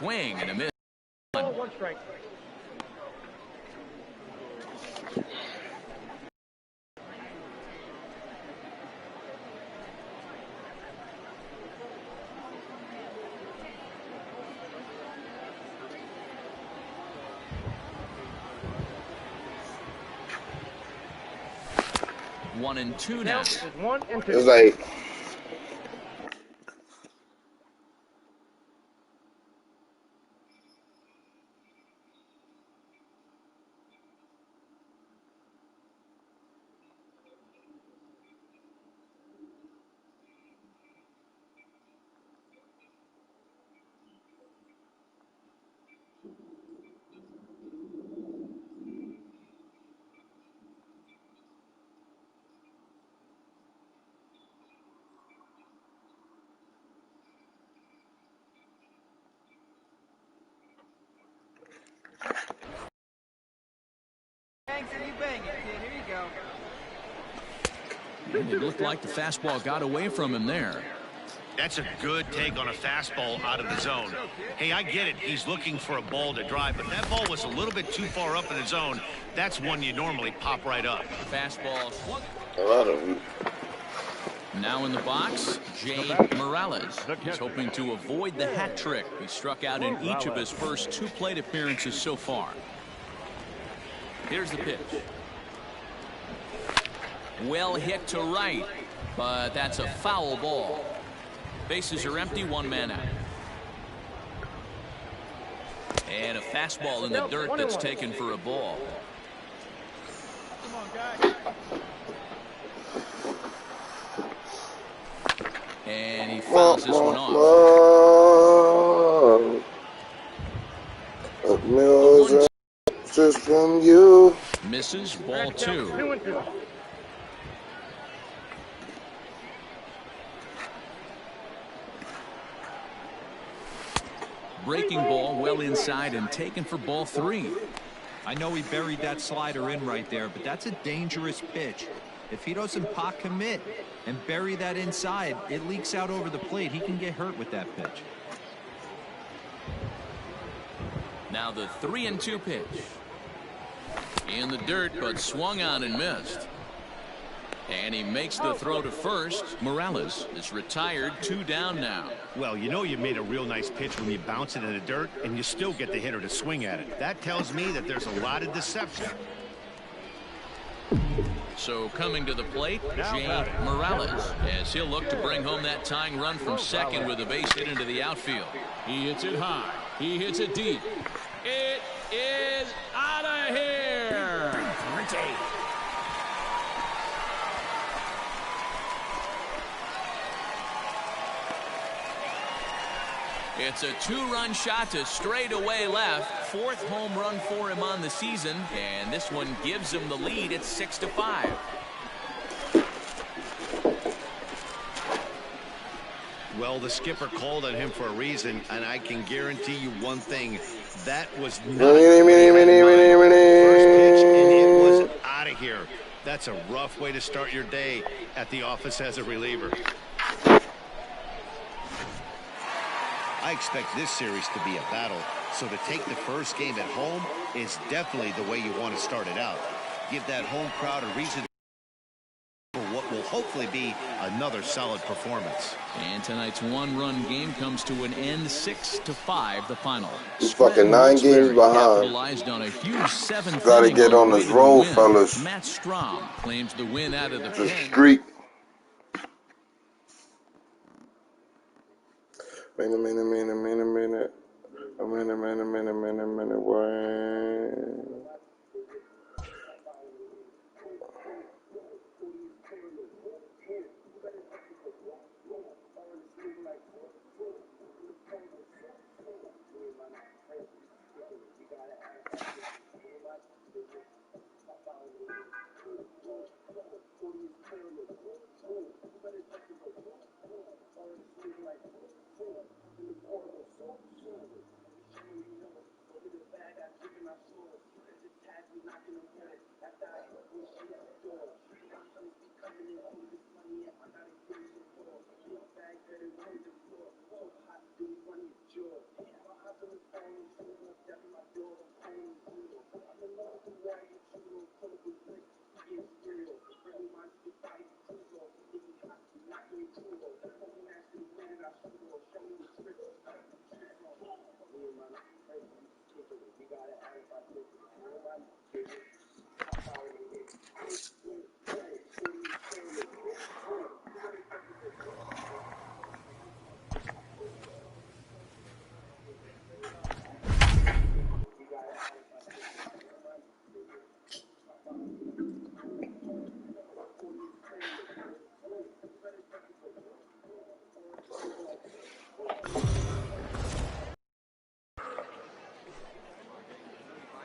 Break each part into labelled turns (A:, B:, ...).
A: swing and a miss.
B: One strike.
A: One and two now.
B: It's 1 and 2.
C: It's like.
A: And it looked like the fastball got away from him there.
D: That's a good take on a fastball out of the zone. Hey, I get it. He's looking for a ball to drive, but that ball was a little bit too far up in the zone. That's one you normally pop right up.
A: Fastball.
C: A lot of them.
A: Now in the box, Jay Morales. He's hoping to avoid the hat trick. He struck out in each of his first 2 plate appearances so far. Here's the pitch. Well hit to right, but that's a foul ball. Bases are empty, 1 man out. And a fastball in the dirt that's taken for a ball.
B: Come on, guys.
A: And he fouls this one off.
C: Just from you.
A: Misses, ball 2.
B: 2 and 2.
A: Breaking ball well inside and taken for ball 3.
E: I know he buried that slider in right there, but that's a dangerous pitch. If he doesn't pot commit and bury that inside, it leaks out over the plate. He can get hurt with that pitch.
A: Now the 3-2 pitch. In the dirt, but swung on and missed. And he makes the throw to first. Morales is retired, 2 down now.
D: Well, you know you made a real nice pitch when you bounce it in the dirt and you still get the hitter to swing at it. That tells me that there's a lot of deception.
A: So coming to the plate, Jay Morales, as he'll look to bring home that tying run from second with a base hit into the outfield. He hits it high. He hits it deep. It is out of here. It's a 2-run shot to straightaway left. 4th home run for him on the season, and this one gives him the lead. It's 6-5.
D: Well, the skipper called on him for a reason, and I can guarantee you one thing. That was not first pitch, and it was out of here. That's a rough way to start your day at the office as a reliever. I expect this series to be a battle, so to take the first game at home is definitely the way you want to start it out. Give that home crowd a reason for what will hopefully be another solid performance.
A: And tonight's 1-run game comes to an end, 6-5, the final.
C: He's fucking 9 games behind.
A: Capitalized on a huge 7th.
C: Gotta get on this roll, fellas.
A: Matt Strom claims the win out of the
C: The
A: pen.
C: streak. Minute. A minute. Wait.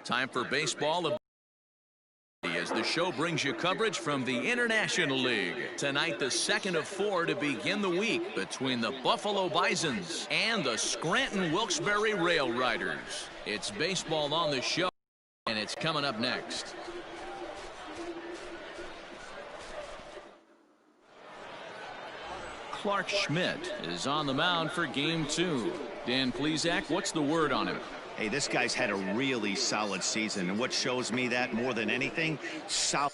A: Time for baseball. As the show brings you coverage from the International League. Tonight, the second of 4 to begin the week between the Buffalo Bisons and the Scranton Wilkes-Barre Rail Riders. It's baseball on the show, and it's coming up next. Clark Schmidt is on the mound for game 2. Dan Plesac, what's the word on him?
D: Hey, this guy's had a really solid season, and what shows me that more than anything, solid.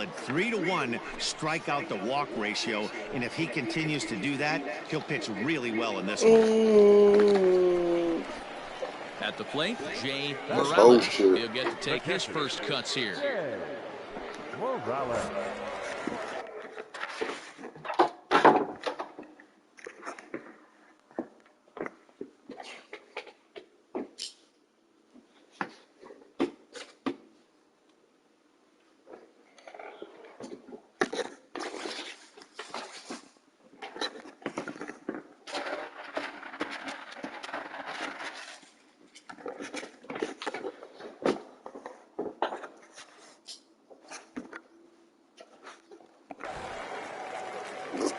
D: At 3-to-1 strikeout to walk ratio, and if he continues to do that, he'll pitch really well in this one.
A: At the plate, Jay Morales. He'll get to take his first cuts here.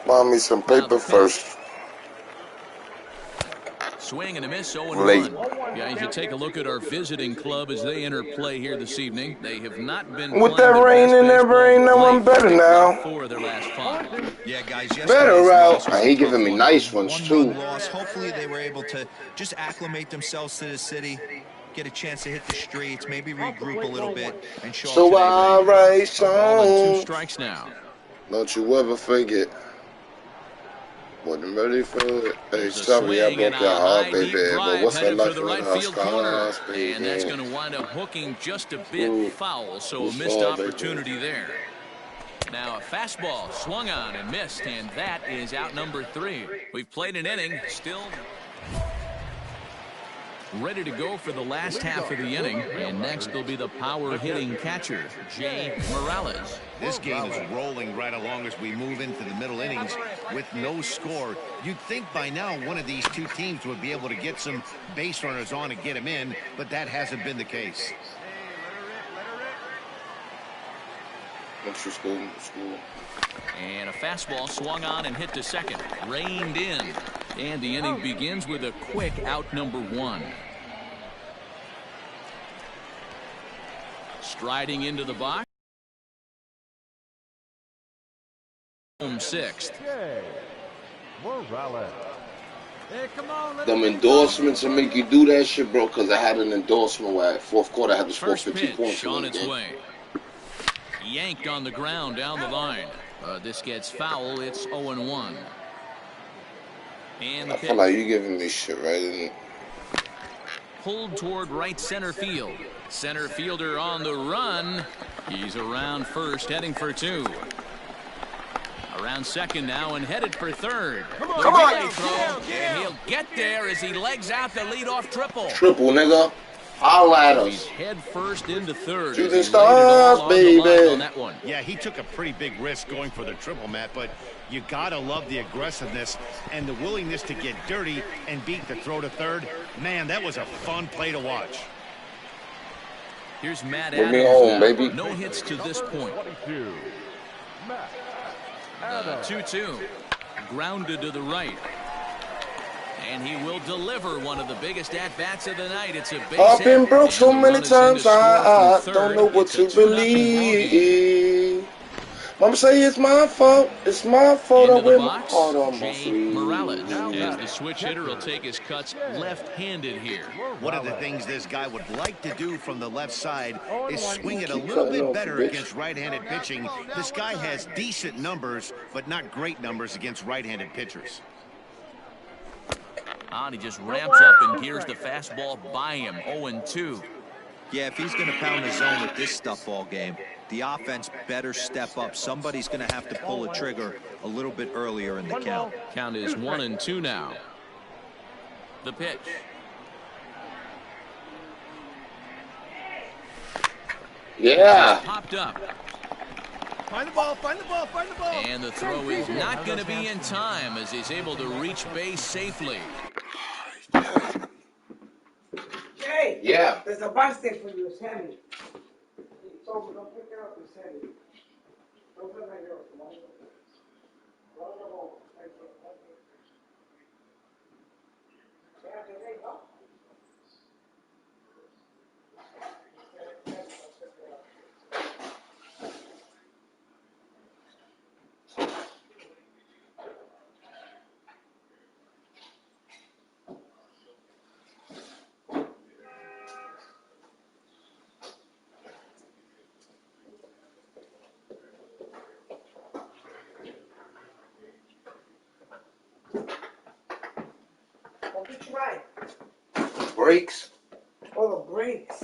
C: Buy me some paper first.
A: Swing and a miss, 0-1. Guys, you take a look at our visiting club as they enter play here this evening. They have not been
C: with that rain in there, ain't no one better now.
A: For their last 5.
E: Yeah, guys,
C: better route. He giving me nice ones too.
E: Loss. Hopefully, they were able to just acclimate themselves to the city, get a chance to hit the streets, maybe regroup a little bit, and show
C: so
E: up today.
C: I write songs.
A: 2 strikes now.
C: Don't you ever forget. Wasn't ready for it. Hey, sorry I broke your heart, baby. But what's that like for the right field corner?
A: And that's going to wind up hooking just a bit foul, so a missed opportunity there. Now a fastball swung on and missed, and that is out number 3. We've played an inning, still. ready to go for the last half of the inning. And next will be the power-hitting catcher, Jay Morales.
D: This game is rolling right along as we move into the middle innings with no score. You'd think by now one of these two teams would be able to get some base runners on and get them in, but that hasn't been the case.
C: School.
A: And a fastball swung on and hit to second. Reined in. And the inning begins with a quick out number 1. Striding into the box. Home 6th.
B: Morales. Hey, come on,
C: Them endorsements that make you do that shit, bro, because I had an endorsement where at fourth quarter I had to score
A: First
C: 50
A: pitch
C: points.
A: on its way. Yanked on the ground down the line. This gets foul. It's 0-1. And the
C: I
A: pitch.
C: feel like you giving me shit, right?
A: Pulled toward right center field. Center fielder on the run. He's around first, heading for 2. Around second now and headed for third. Come on, throw, and he'll get there as he legs out the leadoff triple.
C: Triple, nigga. Holla at
A: He's
C: us.
A: head first into third.
C: Shooting stars, baby.
A: On that one.
D: Yeah, he took a pretty big risk going for the triple, Matt, but you gotta love the aggressiveness and the willingness to get dirty and beat the throw to third. Man, that was a fun play to watch.
A: Here's Matt
C: Bring
A: Adams.
C: me home, baby.
A: No hits to this point. 2-2. Grounded to the right. And he will deliver one of the biggest at-bats of the night. It's a base
C: I've been
A: hit.
C: broke so
A: And the
C: many
A: run is in to
C: times,
A: score
C: I
A: from
C: don't
A: third.
C: know what
A: It's
C: to
A: a 2-0 ball game.
C: believe. Mama say it's my fault. It's my fault. I
A: Into the
C: wear my
A: box,
C: heart on my
A: Jay
C: sleeve.
A: Morales. As the switch hitter will take his cuts left-handed here.
D: One of the things this guy would like to do from the left side is swing it a
C: Keep
D: little
C: cutting
D: bit
C: off,
D: better
C: bitch.
D: against right-handed pitching. This guy has decent numbers, but not great numbers against right-handed pitchers.
A: And he just ramps up and gears the fastball by him. 0-2.
E: Yeah, if he's going to pound the zone with this stuff all game, the offense better step up. Somebody's going to have to pull a trigger a little bit earlier in the count.
A: Count is 1-2 now. The pitch.
C: Yeah.
A: Popped up.
B: Find the ball, find the ball, find the ball.
A: And the throw is not going to be in time as he's able to reach base safely.
F: Jay!
C: Yeah.
F: There's a basket for you, Sammy. So don't pick it up and send it. Don't put it right here. Come on. There you go. What did you buy?
C: Breaks.
F: Oh, the brakes.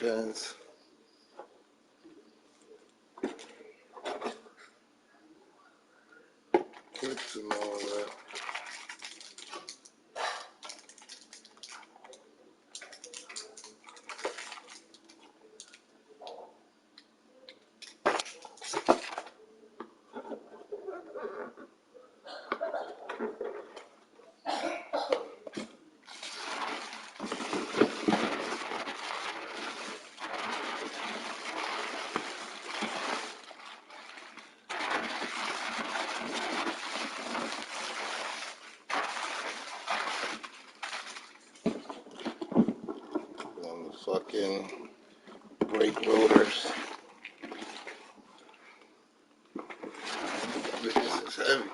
C: Depends. Put some more there. On the fucking brake rotors. This is heavy.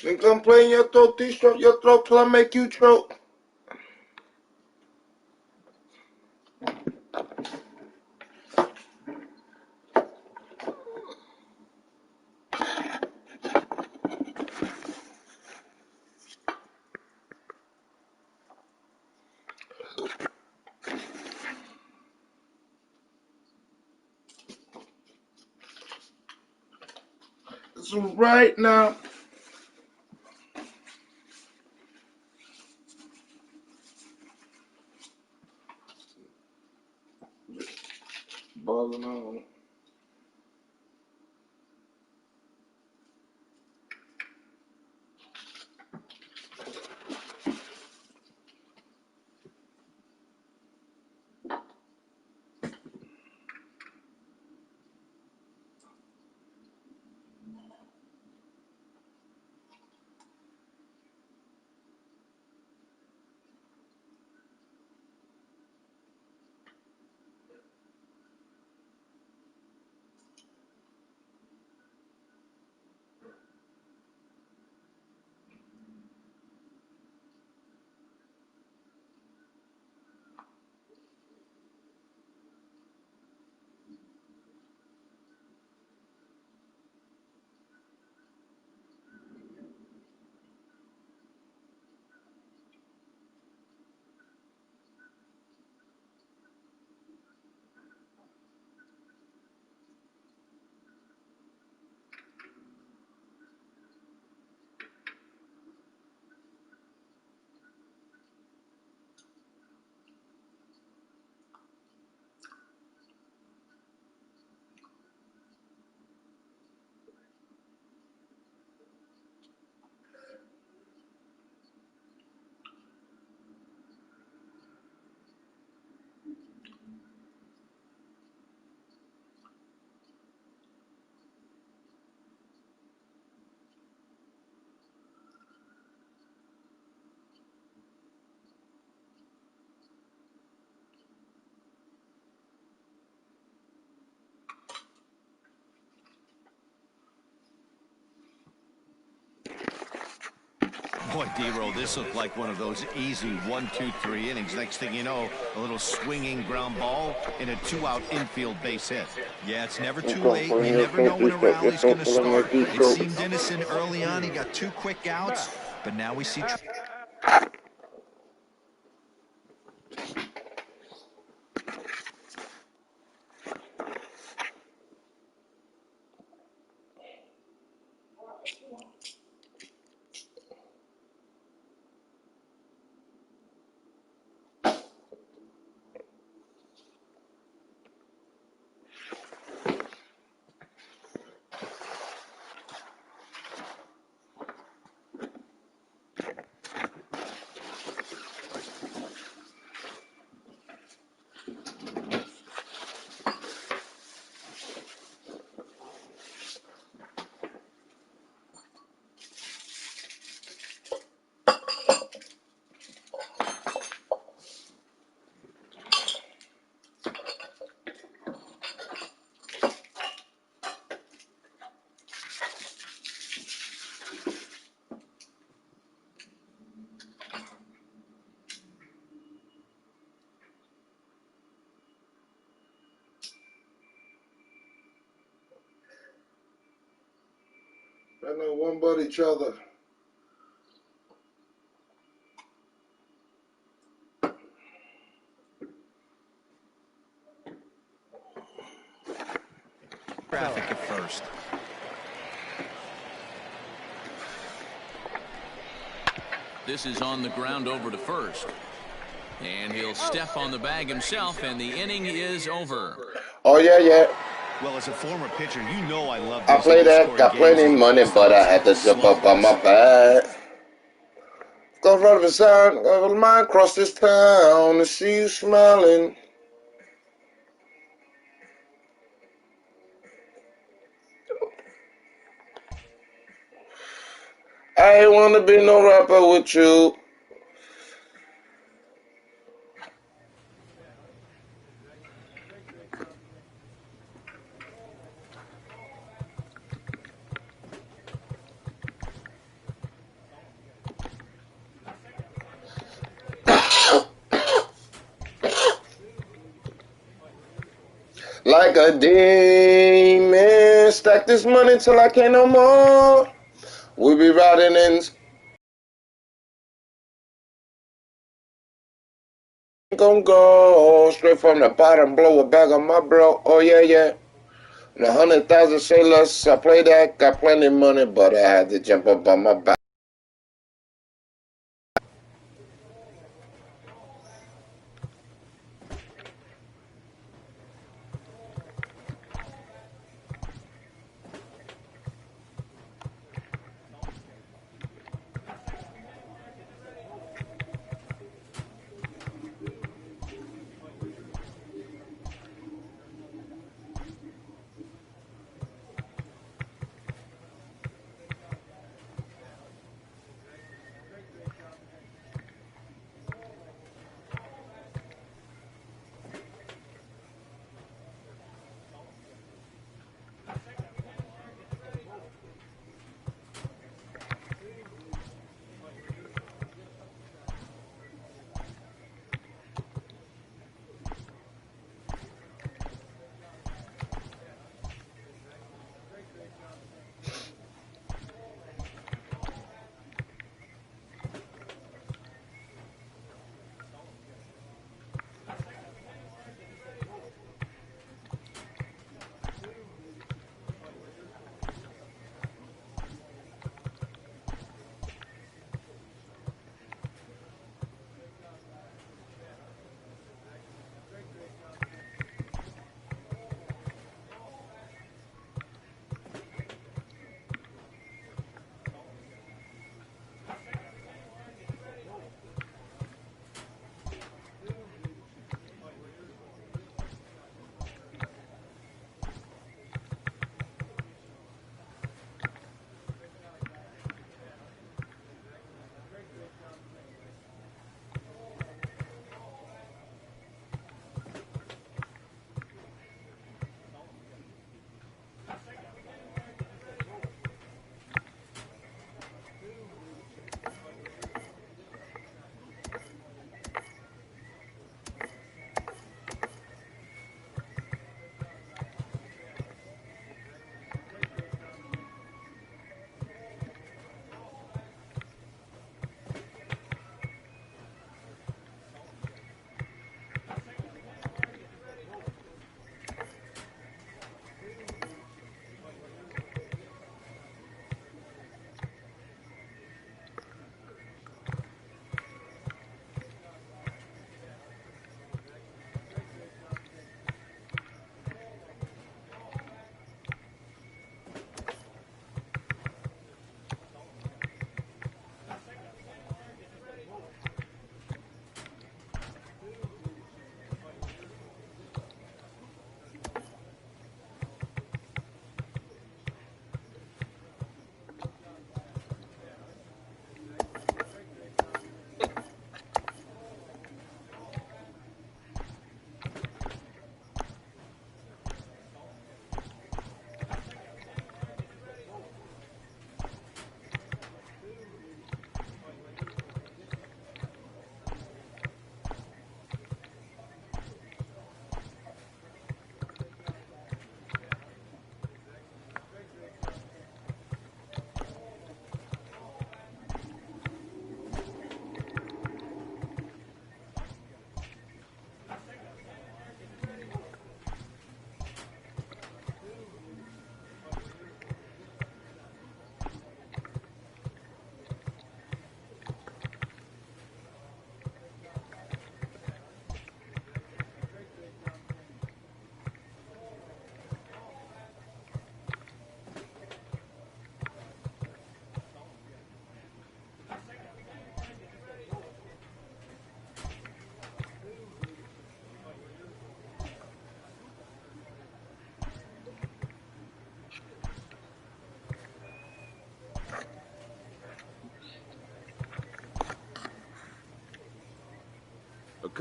C: Think I'm playing your throat, T-stroke your throat till I make you choke. So right now, balling on.
D: Boy, D-Roll, this looked like one of those easy 1, 2, 3 innings. Next thing you know, a little swinging ground ball and a 2-out infield base hit.
E: Yeah, it's never too late. You never know when a rally's going to start. It seemed innocent early on. He got 2 quick outs, but now we see...
C: They know one but each other.
E: Traffic at first.
A: This is on the ground over to first. And he'll step on the bag himself, and the inning is over.
C: Oh, yeah.
D: Well, as a former pitcher, you know I love
C: I
D: these
C: played that, got plenty of money, but I had to jump up on my back. Go right of the side, of mine across this town to see you smiling. I ain't wanna be no rapper with you. Like a demon, stack this money till I can't no more. We be riding in, gon' go straight from the bottom, blow a bag on my bro. Oh yeah. And 100,000 say less. I play that, got plenty of money, but I had to jump up on my back.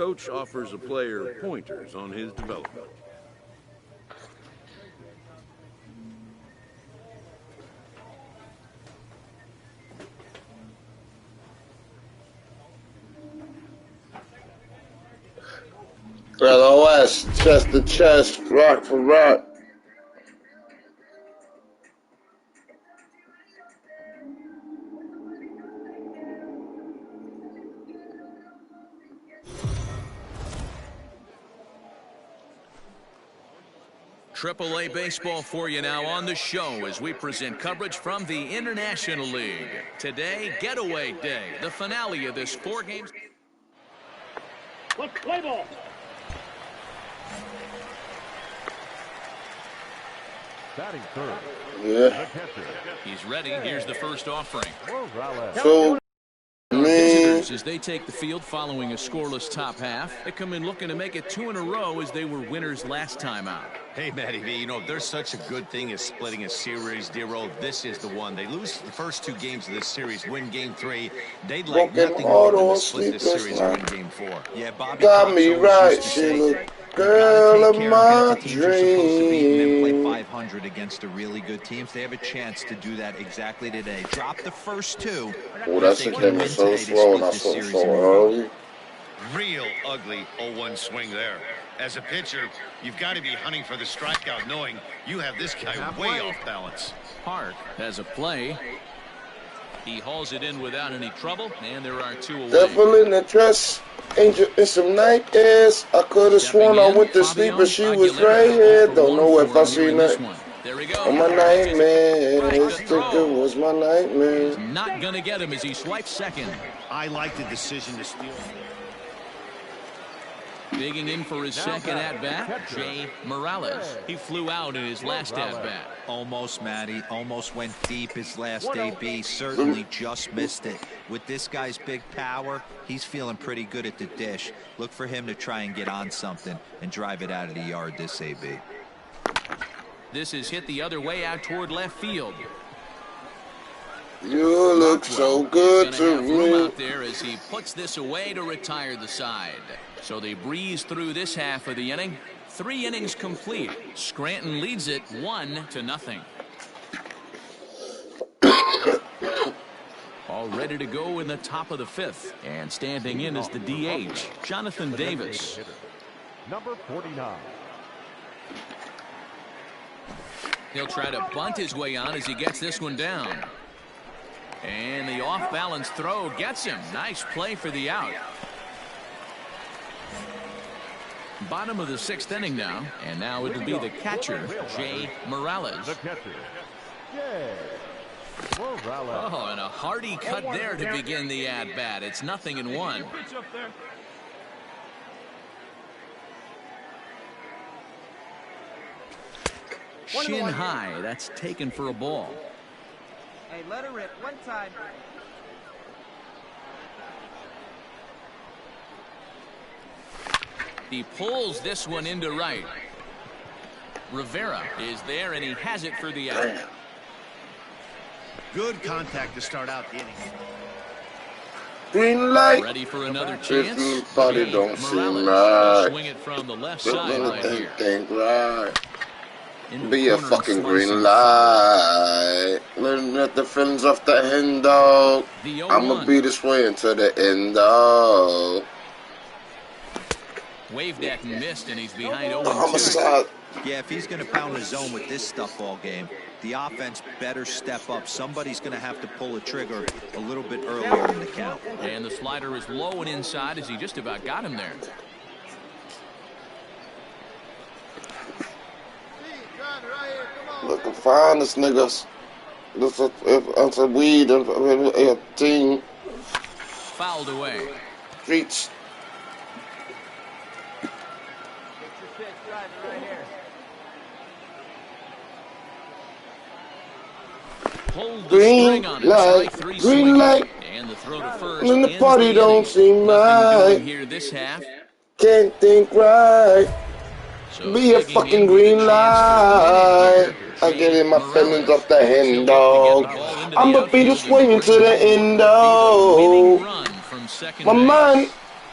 G: coach offers a player pointers on his development.
C: LOS, chest to chest, rock for rock.
A: AAA baseball for you now on the show as we present coverage from the International League. Today, Getaway Day, the finale of this 4 games.
H: Let's play ball.
I: Batting third.
C: Yeah.
A: He's ready. Here's the first offering.
C: So,
A: Visitors as they take the field following a scoreless top half. They come in looking to make it 2 in a row as they were winners last time out.
D: Hey, Matty V, you know, if there's such a good thing as splitting a series, Dero, this is the one. They lose the first 2 games of this series, win game 3. They'd like nothing more than to split this series and win game 4.
E: Yeah, Bobby
C: got me
E: Cox
C: right,
E: used to say,
C: Sheila.
E: you
C: Girl
E: gotta
C: of
E: take care
C: my
E: against the teams you're supposed to beat and then play
C: dream.
E: 500 against the really good teams. They have a chance to do that exactly today. Drop the first 2.
C: Oh, that shit came in so slow and I saw it so early.
D: Real ugly 0-1 swing there. As a pitcher, you've got to be hunting for the strikeout, knowing you have this guy way off balance.
A: Park has a play. He hauls it in without any trouble, and there are 2 away.
C: Devil in the dress, angel in some night airs. I could have sworn I went to sleep, but she was right here. Don't know if I seen that.
A: There we go.
C: On my nightmare, this ticket was my nightmare.
A: Not gonna get him as he swipes second.
D: I like the decision to steal.
A: Digging in for his second at-bat, Jay Morales. He flew out in his last at-bat.
E: Almost, Matty. Almost went deep his last AB. Certainly just missed it. With this guy's big power, he's feeling pretty good at the dish. Look for him to try and get on something and drive it out of the yard this AB.
A: This is hit the other way out toward left field.
C: You look so good to me.
A: Out there as he puts this away to retire the side. So they breeze through this half of the inning. 3 innings complete. Scranton leads it 1-0. All ready to go in the top of the 5th. And standing in is the DH, Jonathan Davis.
I: Number 49.
A: He'll try to bunt his way on as he gets this one down. And the off-balance throw gets him. Nice play for the out. Bottom of the 6th inning now. And now it'll be the catcher, Jay Morales.
I: The catcher, Jay Morales.
A: Oh, and a hearty cut there to begin the at-bat. It's 0-1. Shin high. That's taken for a ball.
B: Hey, let her rip. One time.
A: He pulls this one into right. Rivera is there, and he has it for the out.
D: Good contact to start out the inning.
C: Green light.
A: Ready for another chance.
C: If body don't seem
A: Morales
C: right.
A: swing it from the left side right here.
C: Think right.
A: In the
C: Be a
A: corner and
C: fucking
A: slicing
C: green light. Letting at the feelings of the end, dog.
A: The 0-1.
C: I'ma be this way until the end, dog.
A: Waved at and missed, and he's behind 0-2.
C: Homicide.
E: Yeah, if he's going to pound his zone with this stuff all game, the offense better step up. Somebody's going to have to pull a trigger a little bit earlier in the count.
A: And the slider is low and inside as he just about got him there.
C: Looking fine, this niggas. This is a weed and a team.
A: Fouled away.
C: Streets.
A: Hold the
C: Green
A: string on it.
C: light,
A: Strike 3
C: green
A: swinging.
C: light.
A: And the throw to first.
C: And the
A: ends
C: party
A: the
C: don't
A: inning.
C: seem
A: Nothing doing
C: right.
A: here this half.
C: Can't think right.
A: So
C: Be a
A: digging
C: fucking
A: in with
C: green
A: a chance to win
C: light.
A: it
C: I
A: here,
C: get in my
A: Jay
C: feelings
A: Morales.
C: off the
A: He'll
C: end,
A: look to
C: dog.
A: get the ball into the
C: I'ma be
A: outfield
C: this
A: and
C: way
A: bring
C: until the
A: home
C: end,
A: the winning
C: dog.
A: run from second
C: My
A: base.
C: mind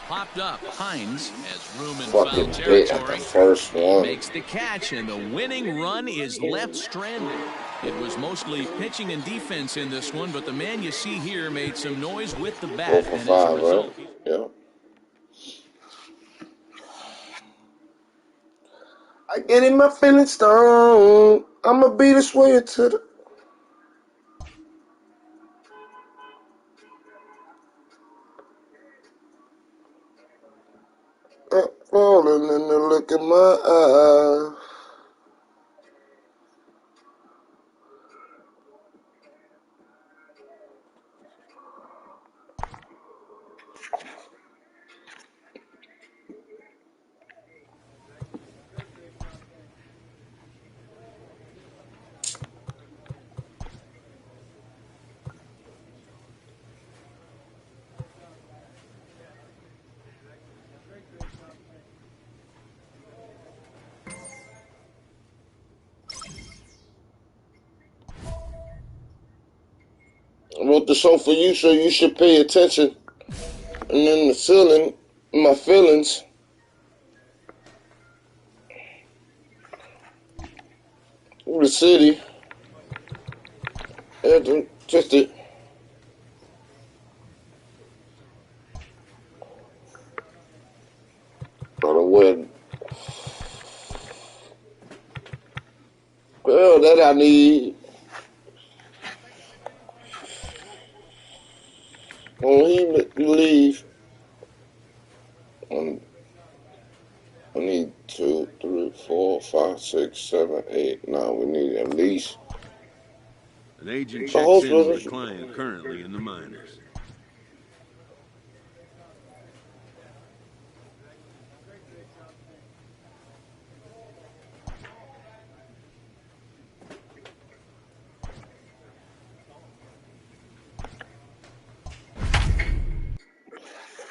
A: popped up. Hines has room in
C: Fucking
A: foul
C: bit at the
A: territory.
C: first
A: He
C: one.
A: makes the catch, and the winning run is left stranded. It was mostly pitching and defense in this one, but the man you see here made some noise with the bat.
C: 4 for
A: And as
C: 5,
A: a result,
C: right? Yeah. I get in my feelings stoned. I'ma beat this way to the. Falling in the look in my eye. I wrote the song for you, so you should pay attention. And then the ceiling, my feelings. The city. Just it. By the way. Well, that I need. When he leave, I need 2, 3, 4, 5, 6, 7, 8, 9. We need at least.
G: An agent checks in with a client currently in the minors.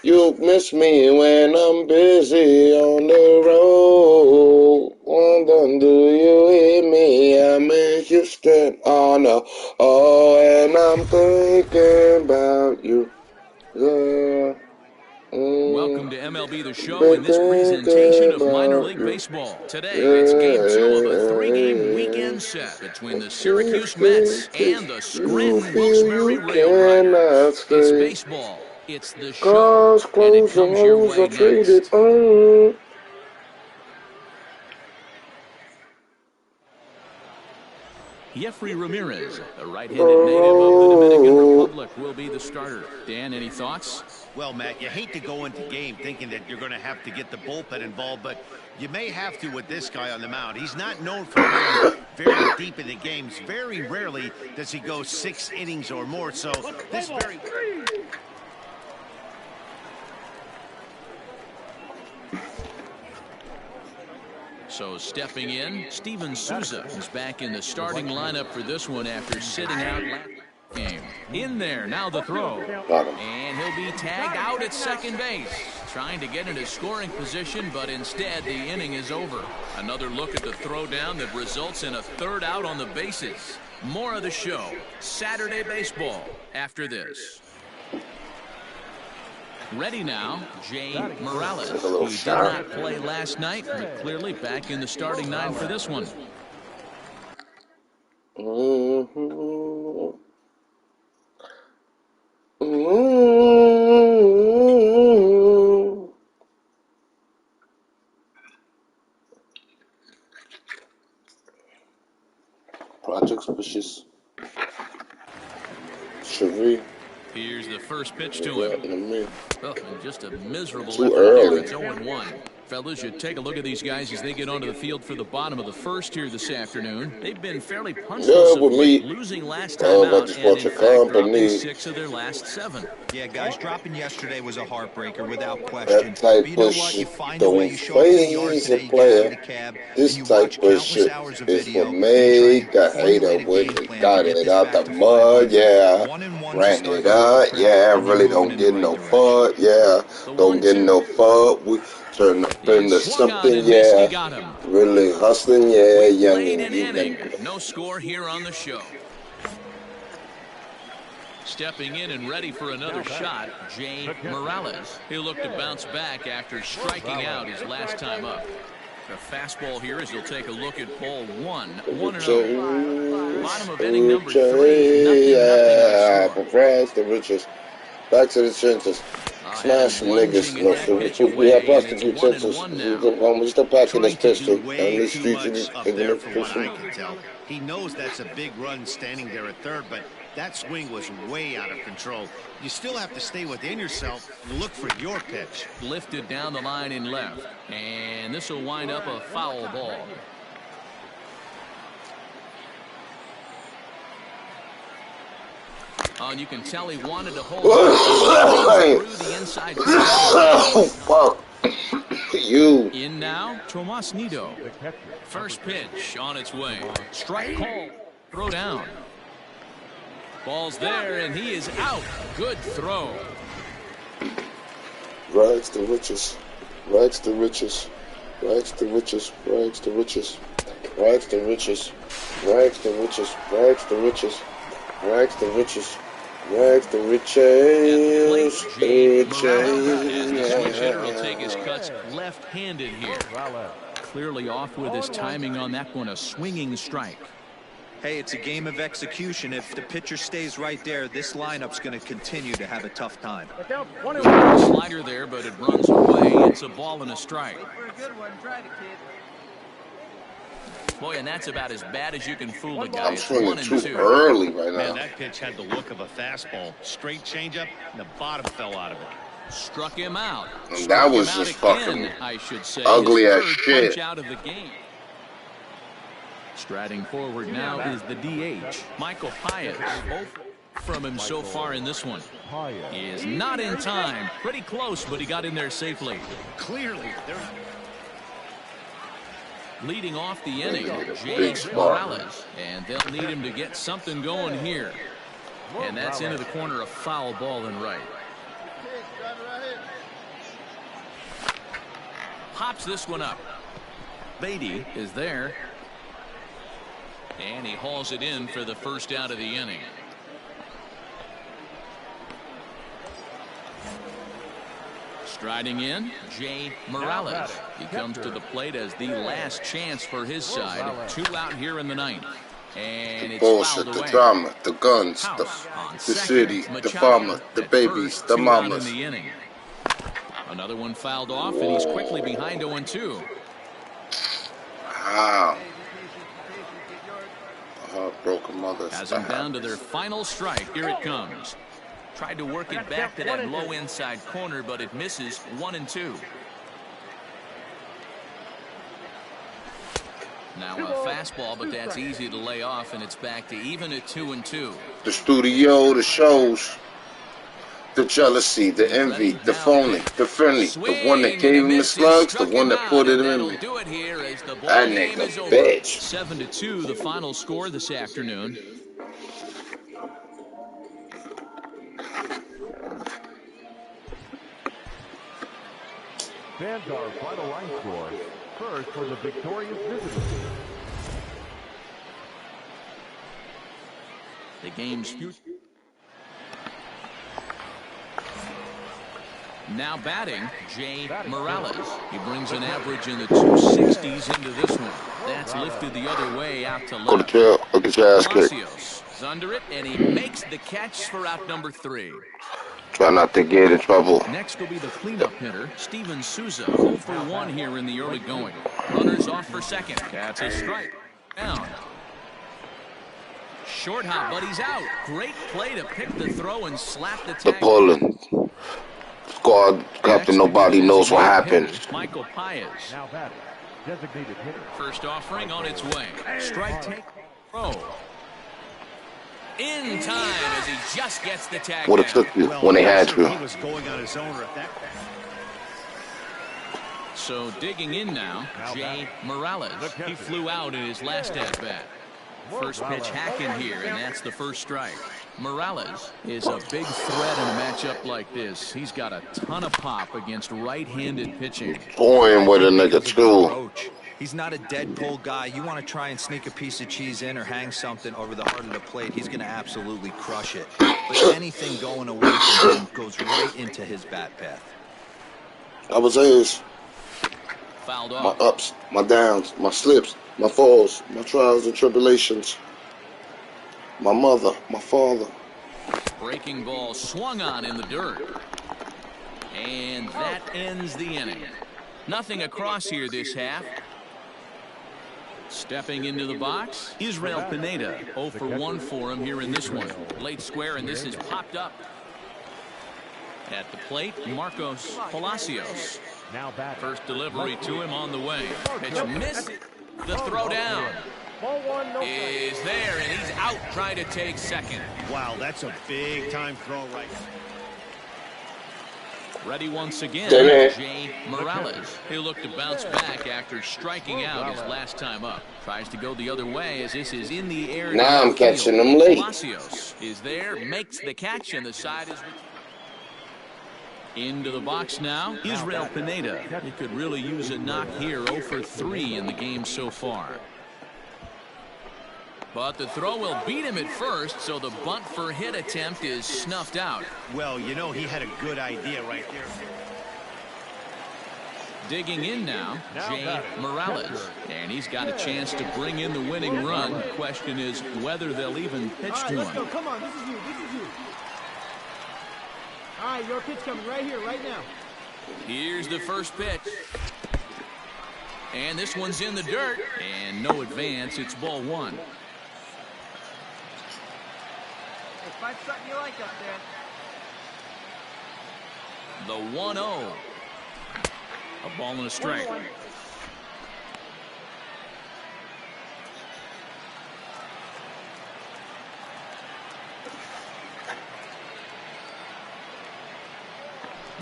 C: You miss me when I'm busy on the road. Wonder, do you hear me? I'm in Houston. Oh no. Oh, and I'm thinking about you. Yeah.
A: welcome to MLB The Show in this presentation of minor league baseball. Today, it's game 2 of a 3-game weekend set between the Syracuse Mets and the Scranton Wilkes-Barre Rail Riders. It's baseball. It's the show, and it comes your way next. Jeffrey Ramirez, a right-handed native of the Dominican Republic, will be the starter. Dan, any thoughts?
D: Well, Matt, you hate to go into game thinking that you're going to have to get the bullpen involved, but you may have to with this guy on the mound. He's not known for going very deep in the games. Very rarely does he go 6 innings or more, so this very...
A: So stepping in, Steven Souza is back in the starting lineup for this one after sitting out last game. In there, now the throw. And he'll be tagged out at second base. Trying to get into scoring position, but instead the inning is over. Another look at the throwdown that results in a 3rd out on the bases. More of the show, Saturday Baseball, after this. Ready now, Jay Morales. He did not play last night, but clearly back in the starting 9 for this one.
C: Project Wishes. Cherie.
A: Here's the first pitch to him. Oh, and just a miserable effort
C: early.
A: there. It's 0-1. Fellas, you take a look at these guys as they get onto the field for the bottom of the first here this afternoon. They've been fairly punchless of late, losing last time out, and in fact dropping 6 of their last 7.
E: Yeah, guys, dropping yesterday was a heartbreaker without question.
C: That type
E: But you know
C: of
E: what? You
C: shit
E: find a way.
C: don't
E: You show up to the yard
C: phase
E: today,
C: a
E: you get out of
C: player.
E: the cab,
C: This
E: and you
C: type
E: watch
C: of
E: countless
C: shit
E: hours of
C: is
E: video.
C: for make
E: and
C: a
E: try and
C: hater
E: formulate a
C: when
E: game
C: he
E: plan
C: got
E: to get
C: it
E: this
C: out
E: back
C: the
E: to
C: mud,
E: 500.
C: yeah.
E: 1-1 to
C: Ran
E: start
C: it
E: the
C: up,
E: trip,
C: yeah.
E: and you're
C: Really
E: moving
C: don't
E: in
C: get
E: the
C: no
E: right direction.
C: fuck, yeah. Don't get no fuck. We turn up into
A: Swung on
C: something,
A: and missed. He
C: yeah.
A: got him.
C: Really hustling, yeah.
A: We
C: Young,
A: played an
C: even.
A: inning. No score here on the show. Stepping in and ready for another shot, Jay Morales. He'll look to bounce back after striking out his last time up. A fastball here as he'll take a look at ball 1. 1-0. Bottom of inning number 3. Nothing.
C: Surprise the riches. Back to the trenches. Smash some niggas. We have prostitute trenches. We're still packing this pistol.
D: Way too much up there from what I can tell. He knows that's a big run standing there at third, but that swing was way out of control. You still have to stay within yourself and look for your pitch.
A: Lifted down the line in left. And this will wind up a foul ball. Oh, and you can tell he wanted to hold through the inside.
C: Oh, fuck. You.
A: In now, Tomas Nido. First pitch on its way. Strike call. Throw down. Ball's there, and he is out. Good throw.
C: Rags to riches. Rags to riches. Rags to riches. Rags to riches. Rags to riches. Rags to riches. Rags to riches. Rags to riches. Rags to riches.
A: The switch hitter will take his cuts left-handed here. Clearly off with his timing on that one. A swinging strike.
E: Hey, it's a game of execution. If the pitcher stays right there, this lineup's going to continue to have a tough time.
A: Slider there, but it runs away. It's a ball and a strike.
B: For a good one, try to kid.
A: Boy, and that's about as bad as you can fool a guy.
C: I'm
A: It's
C: swinging
A: 1 and
C: too
A: 2.
C: early right now.
D: Man, that pitch had the look of a fastball. Straight changeup, and the bottom fell out of it.
A: Struck him out.
C: And that was just fucking
A: I should say.
C: ugly as
A: His third
C: shit.
A: punch out of the game. Striding forward now is the DH, Michael Paez. Both from him so far in this one. He is not in time. Pretty close, but he got in there safely.
D: Clearly, they're
A: Leading off the inning, James Morales. And they'll need him to get something going here. And that's into the corner, a foul ball and right. Pops this one up. Beatty is there. And he hauls it in for the first out of the inning. Striding in, Jay Morales. He comes to the plate as the last chance for his side. 2 out here in the 9th. And it's
C: bullshit,
A: fouled
C: the
A: away.
C: drama, the guns,
A: House on
C: the
A: second.
C: city, the
A: Machado
C: farmer, the
A: at
C: babies,
A: first,
C: the
A: 2 out
C: mamas.
A: in the inning. Another one fouled off, and he's quickly behind 0-2.
C: Wow. Heartbroken mothers.
A: Has them down to their final strike. Here it comes. Tried to work it back to that low inside corner, but it misses. 1-2. Now a fastball, but that's easy to lay off, and it's back to even at 2-2.
C: The studio, the shows, the jealousy, the envy, the phony, the friendly, the one that gave him the slugs, the one that put it in me. That nigga bitch.
A: 7-2, the final score this afternoon.
I: Fans our final line score. First for the victorious visitors.
A: The game's future. Now batting, Jay Morales. He brings an average in the 260s into this one. That's lifted the other way out to left.
C: Go to jail. I'll get your ass kicked.
A: Palacios is under it, and he makes the catch for out number 3.
C: Try not to get in trouble.
A: Next will be the cleanup hitter, Steven Souza, 0 for 1 here in the early going. Runners off for second. That's a strike. Down. Short hop, but he's out. Great play to pick the throw and slap the
C: The
A: tag.
C: pulling. Squad captain, nobody knows what happened.
A: Michael Paez.
I: Now batting, designated hitter.
A: First offering on its way. Strike take. Throw. In time as he just gets the tag.
C: Would have took you when they had
D: He
C: you.
D: was going on his own at that.
A: So digging in now, Jay Morales. He flew out in his last at bat. First pitch hacking here, and that's the first strike. Morales is a big threat in a matchup like this. He's got a ton of pop against right-handed pitching.
C: Going with a nigga too.
E: He's not a dead pull guy. You want to try and sneak a piece of cheese in or hang something over the heart of the plate, he's going to absolutely crush it. But anything going away from him goes right into his bat path.
C: I was his.
A: Fouled
C: My
A: off.
C: ups, my downs, my slips, my falls, my trials and tribulations. My mother, my father.
A: Breaking ball swung on in the dirt. And that ends the inning. Nothing across here this half. Stepping into the box, Israel Pineda. 0 for 1 for him here in this one. Late square, and this is popped up. At the plate, Marcos Palacios. First delivery to him on the way. Pitch missed. The throw down is there, and he's out trying to take second.
D: Wow, that's a big-time throw right now.
A: Ready once again, Jay Morales. He'll look to bounce back after striking out his last time up. Tries to go the other way as this is in the air.
C: Now I'm catching him late.
A: Palacios is there, makes the catch, and the side is into the box now. Israel Pineda. He could really use a knock here. 0 for 3 in the game so far. But the throw will beat him at first, so the bunt for hit attempt is snuffed out.
D: Well, you know, he had a good idea right there.
A: Digging in now, Jay Morales. And he's got a chance to bring in the winning run. The question is whether they'll even pitch to
F: Let's
A: him.
F: go. Come on, this is you. This is you. All right, your pitch coming right here, right now.
A: Here's the first pitch. And this one's in the dirt. And no advance. It's ball 1.
B: Find something you like up there.
A: The 1-0. A ball and a strike.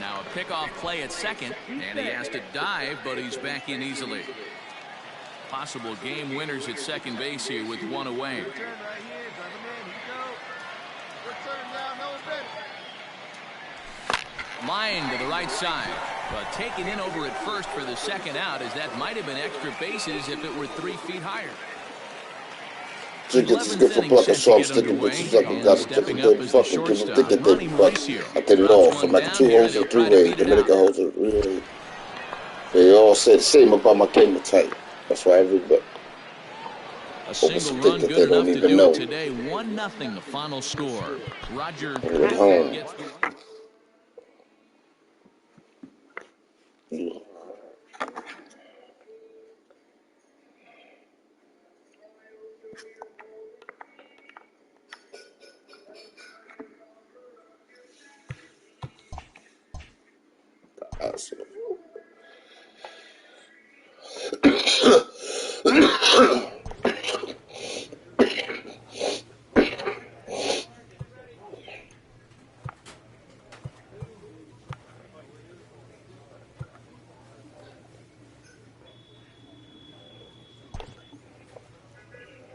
A: Now a pickoff play at second, and he has to dive, but he's back in easily. Possible game winners at second base here with 1 away. Line to the right side, but taken in over at first for the second out, as that might have been extra bases if it were 3 feet higher.
C: Tickets get for pluck of sharp sticking bitches up and got a ticket to fucking give a ticket to fuck. I did it all from like 2 holes and 3 ways. Dominican holes are really. They all say the same about my gamer type. That's why everybody.
A: A single run good enough to do it today. 1-0 the final score. Roger gets the...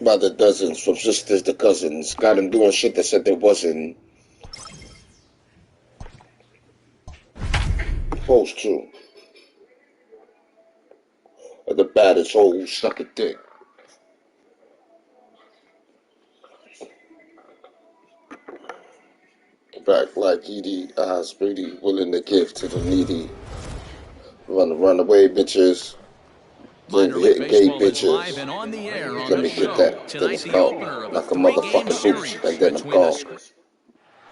C: By the dozens, from sisters to cousins. Got them doing shit that said there wasn't. Supposed to. Or the baddest hole suck a dick. Back like Edie Osprey, willing to give to the needy. Run away, bitches. Hitting gay bitches. Let me get that. Then it's gone. Like a motherfucking boots, and then I'm gone.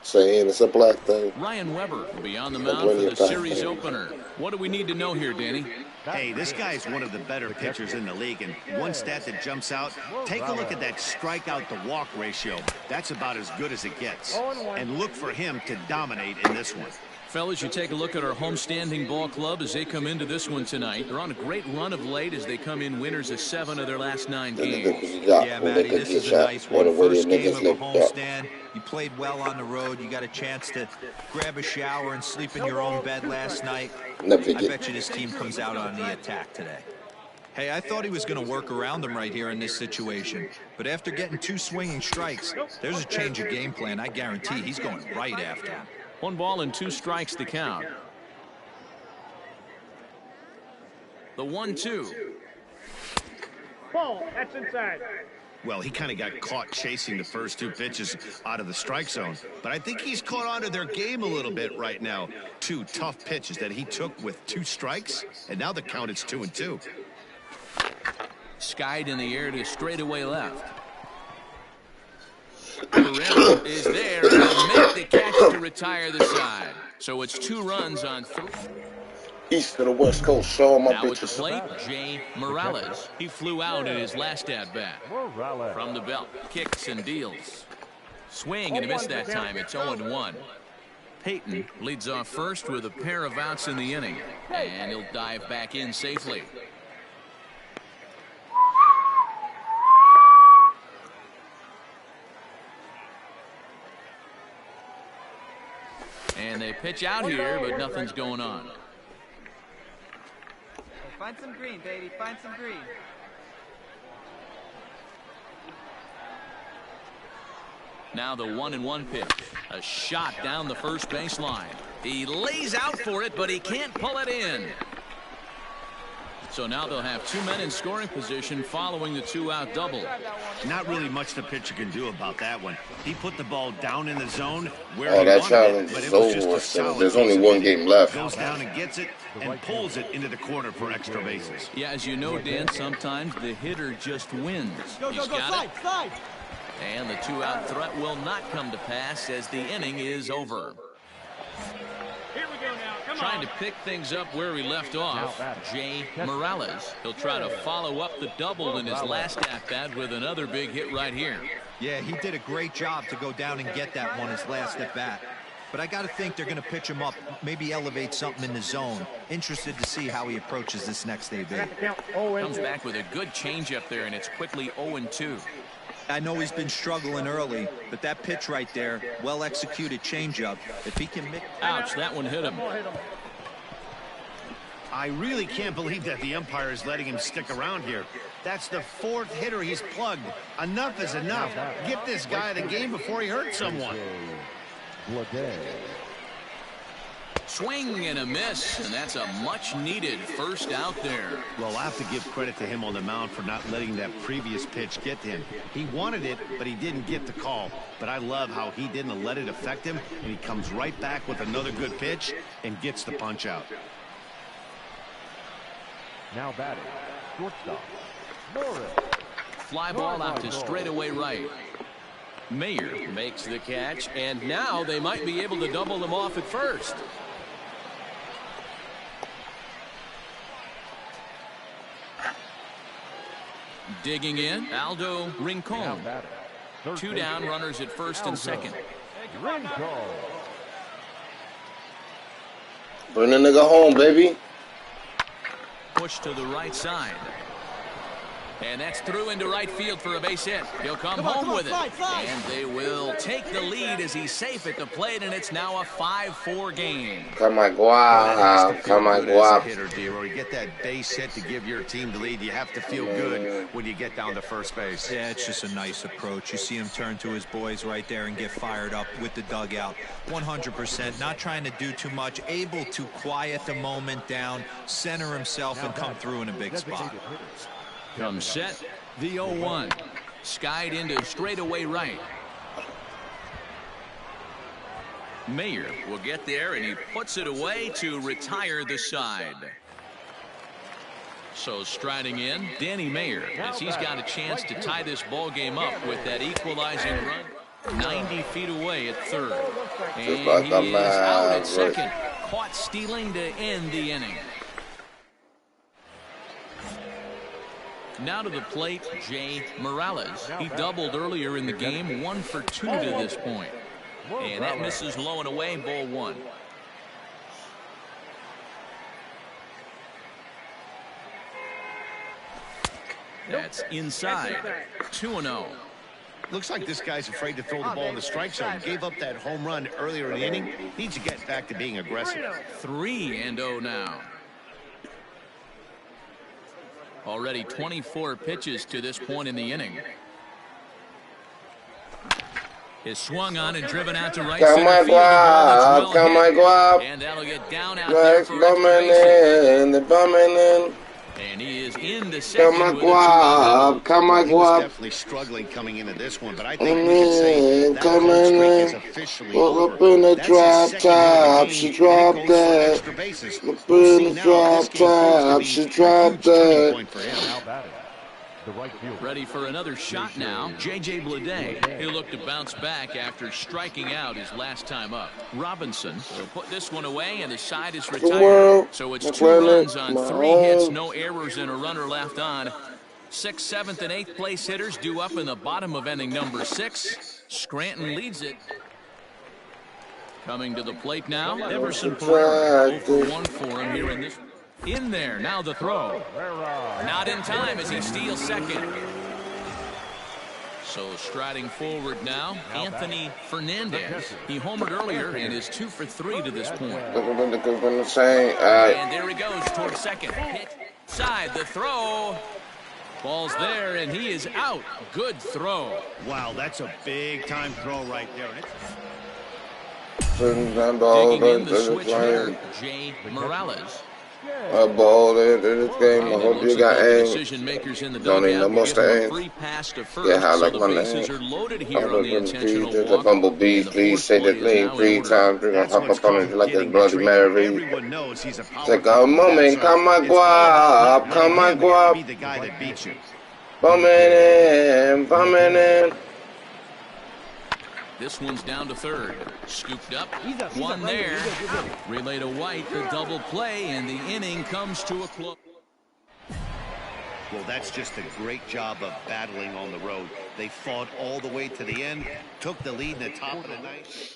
C: Saying it's a black thing.
A: Ryan Weber will be on the mound for the series opener. What do we need to know here, Danny?
D: Hey, this guy's one of the better pitchers in the league, and one stat that jumps out, take a look at that strikeout to walk ratio. That's about as good as it gets. And look for him to dominate in this one.
A: Fellas, you take a look at our homestanding ball club as they come into this one tonight. They're on a great run of late as they come in winners of 7 of their last 9 games.
E: Yeah, Matty, this is a nice one. First game of a homestand. You played well on the road. You got a chance to grab a shower and sleep in your own bed last night. I bet you this team comes out on the attack today. Hey, I thought he was going to work around him right here in this situation. But after getting 2 swinging strikes, there's a change of game plan. I guarantee he's going right after him.
A: 1 ball and 2 strikes to count. The 1-2.
H: Ball. That's inside.
D: Well, he kind of got caught chasing the first 2 pitches out of the strike zone. But I think he's caught on to their game a little bit right now. 2 tough pitches that he took with 2 strikes, and now the count is 2-2.
A: Skied in the air to straightaway left. Pereira is there to make the catch to retire the side. So it's 2 runs on 3.
C: East of the West Coast, show my
A: now
C: bitches.
A: At the plate, Jay Morales. He flew out in his last at-bat. From the belt, kicks and deals. Swing and a miss that time. It's 0-1. Peyton leads off first with a pair of outs in the inning. And he'll dive back in safely. And they pitch out here, but nothing's going on.
B: Find some green, baby. Find some green.
A: Now the 1-1 pitch. A shot down the first baseline. He lays out for it, but he can't pull it in. So now they'll have 2 men in scoring position following the 2-out double.
D: Not really much the pitcher can do about that one. He put the ball down in the zone where
C: Oh,
D: he
C: that
D: wanted
C: challenge
D: it, but
C: is
D: it was just a
C: over.
D: solid
C: There's only
D: piece of
C: 1
D: it.
C: game left.
D: Goes down and gets it and pulls it into the corner for extra bases.
A: Yeah, as you know, Dan, sometimes the hitter just wins. He's got it.
B: Slide.
A: And the 2-out threat will not come to pass as the inning is over.
H: Here we go now. Come
A: Trying
H: on.
A: to pick things up where he left off, Jay Morales. He'll try to follow up the double in his last at-bat with another big hit right here.
E: Yeah, he did a great job to go down and get that one his last at bat. But I got to think they're going to pitch him up, maybe elevate something in the zone. Interested to see how he approaches this next AB.
A: Comes back with a good changeup there, and it's quickly 0-2.
E: I know he's been struggling early, but that pitch right there, well-executed changeup. If he can make...
A: Ouch, that one hit him.
D: I really can't believe that the umpire is letting him stick around here. That's the 4th hitter he's plugged. Enough is enough. Get this guy the game before he hurts someone.
A: Swing and a miss, and that's a much-needed first out there.
D: Well, I have to give credit to him on the mound for not letting that previous pitch get to him. He wanted it, but he didn't get the call. But I love how he didn't let it affect him, and he comes right back with another good pitch and gets the punch out.
I: Now batting, shortstop, Morris.
A: Fly ball out to straightaway right. Mayer makes the catch, and now they might be able to double them off at first. Digging in, Aldo Rincon. 2 down, runners at first and second.
C: Bring the nigga home, baby.
A: Push to the right side. And that's through into right field for a base hit. He'll come home with it. And they will take the lead as he's safe at the plate, and it's now a 5-4 game.
C: Come on, guap. Come on, guap.
D: Hitter, D-Roy. You get that base hit to give your team the lead. You have to feel good when you get down to first base.
E: Yeah, it's just a nice approach. You see him turn to his boys right there and get fired up with the dugout. 100%, not trying to do too much, able to quiet the moment down, center himself, and come through in a big spot.
A: Comes set, the 0-1. Skied into straightaway right. Mayer will get there, and he puts it away to retire the side. So striding in, Danny Mayer, as he's got a chance to tie this ball game up with that equalizing run 90 feet away at third. And he is out at second, caught stealing to end the inning. Now to the plate, Jay Morales. He doubled earlier in the game, 1 for 2 to this point. And that misses low and away, ball 1. That's inside, 2-0.
D: Looks like this guy's afraid to throw the ball in the strike zone. Gave up that home run earlier in the inning. Needs to get back to being aggressive.
A: 3-0 now. Already 24 pitches to this point in the inning. Is swung on and driven out to right
C: Come
A: center
C: on,
A: field. A ball that's well
C: come on,
A: hit.
C: go up.
A: And that'll get down out there
C: Nice
A: for extra
C: bumming
A: bases.
C: in, the bumming in.
A: And he is into
C: Come
A: second
C: on,
A: with
C: go
A: a 2-out double.
C: up. Come on,
D: He
C: go
D: was
C: up.
D: definitely struggling coming into this one, but I think we can say that
C: Come
D: cold
C: in,
D: streak is officially
C: walk
D: over.
C: up in the
D: That's his
C: drop
D: second hit of the
C: top.
D: game,
C: She
D: and it
C: dropped
D: goes for
C: that.
D: extra bases.
C: Up
D: We'll
C: in
D: see
C: the
D: now if
C: drop
D: this game proves to
C: top.
D: be
C: She
D: a
C: dropped
D: huge turning
C: that.
D: point for him.
I: Now batting, the right fielder.
A: Ready for another shot now. J.J. Bleday. He'll look to bounce back after striking out his last time up. Robinson will put this one away, and the side is retired. So it's 2 runs on 3 hits, no errors, and a runner left on. 6th, 7th, and 8th place hitters due up in the bottom of inning number 6. Scranton leads it. Coming to the plate now, Everson Pereira. 0 for 1 for him here in this. In there, now the throw. Not in time as he steals second. So striding forward now, Anthony Fernandez. He homered earlier and is 2 for 3 to this point. And there he goes towards second. Hit side, the throw. Ball's there, and he is out. Good throw.
D: Wow, that's a big-time throw right there.
A: Digging in the switch hitter, Jay Morales.
C: A ball in this game. I hope you got aim.
A: Decision makers in the
C: Don't need no more aim.
A: free pass to first,
C: Yeah, I like
A: so
C: my
A: the bases
C: name.
A: are loaded
C: I'm
A: here on the intentional
C: the
A: walk.
C: bumblebee. Please say that name 3 times. We're gonna hop up on it like a bloody Mary.
D: Everyone knows he's a
C: Take a moment. Come on, go up. Come on, go up.
D: Be the guy that beats you.
C: Bumming in, bumming in.
A: This one's down to third. Scooped up. One there. Relay to White. The double play, and the inning comes to a close.
D: Well, that's just a great job of battling on the road. They fought all the way to the end, took the lead in the top of the ninth.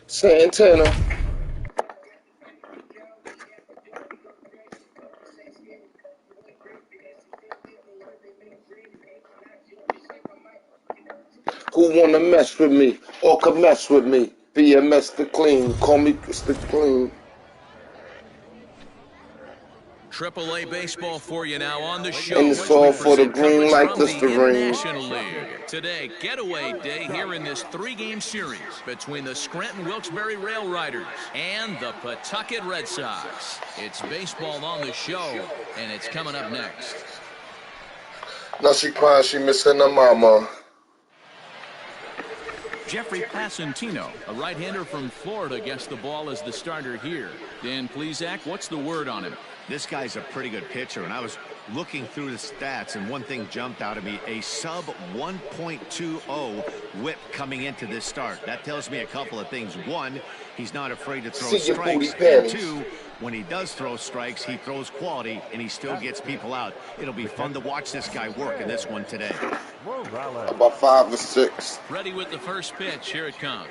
C: Santana. Who wanna mess with me or can mess with me? Be a Mr. Clean. Call me Mr. Clean.
A: AAA baseball for you now on the show.
C: And it's all for the green like this the ring.
A: National League. Today, getaway day here in this 3-game series between the Scranton Wilkes-Barre Rail Riders and the Pawtucket Red Sox. It's baseball on the show, and it's coming up next.
C: Now she crying, she missing her mama.
A: Jeffrey Passantino, a right-hander from Florida, gets the ball as the starter here. Dan Plesac, what's the word on him?
D: This guy's a pretty good pitcher, and I was looking through the stats, and one thing jumped out at me, a sub 1.20 whip coming into this start. That tells me a couple of things. One, he's not afraid to throw strikes, and 2, when he does throw strikes, he throws quality, and he still gets people out. It'll be fun to watch this guy work in this one today.
C: About 5 or 6.
A: Ready with the first pitch. Here it comes.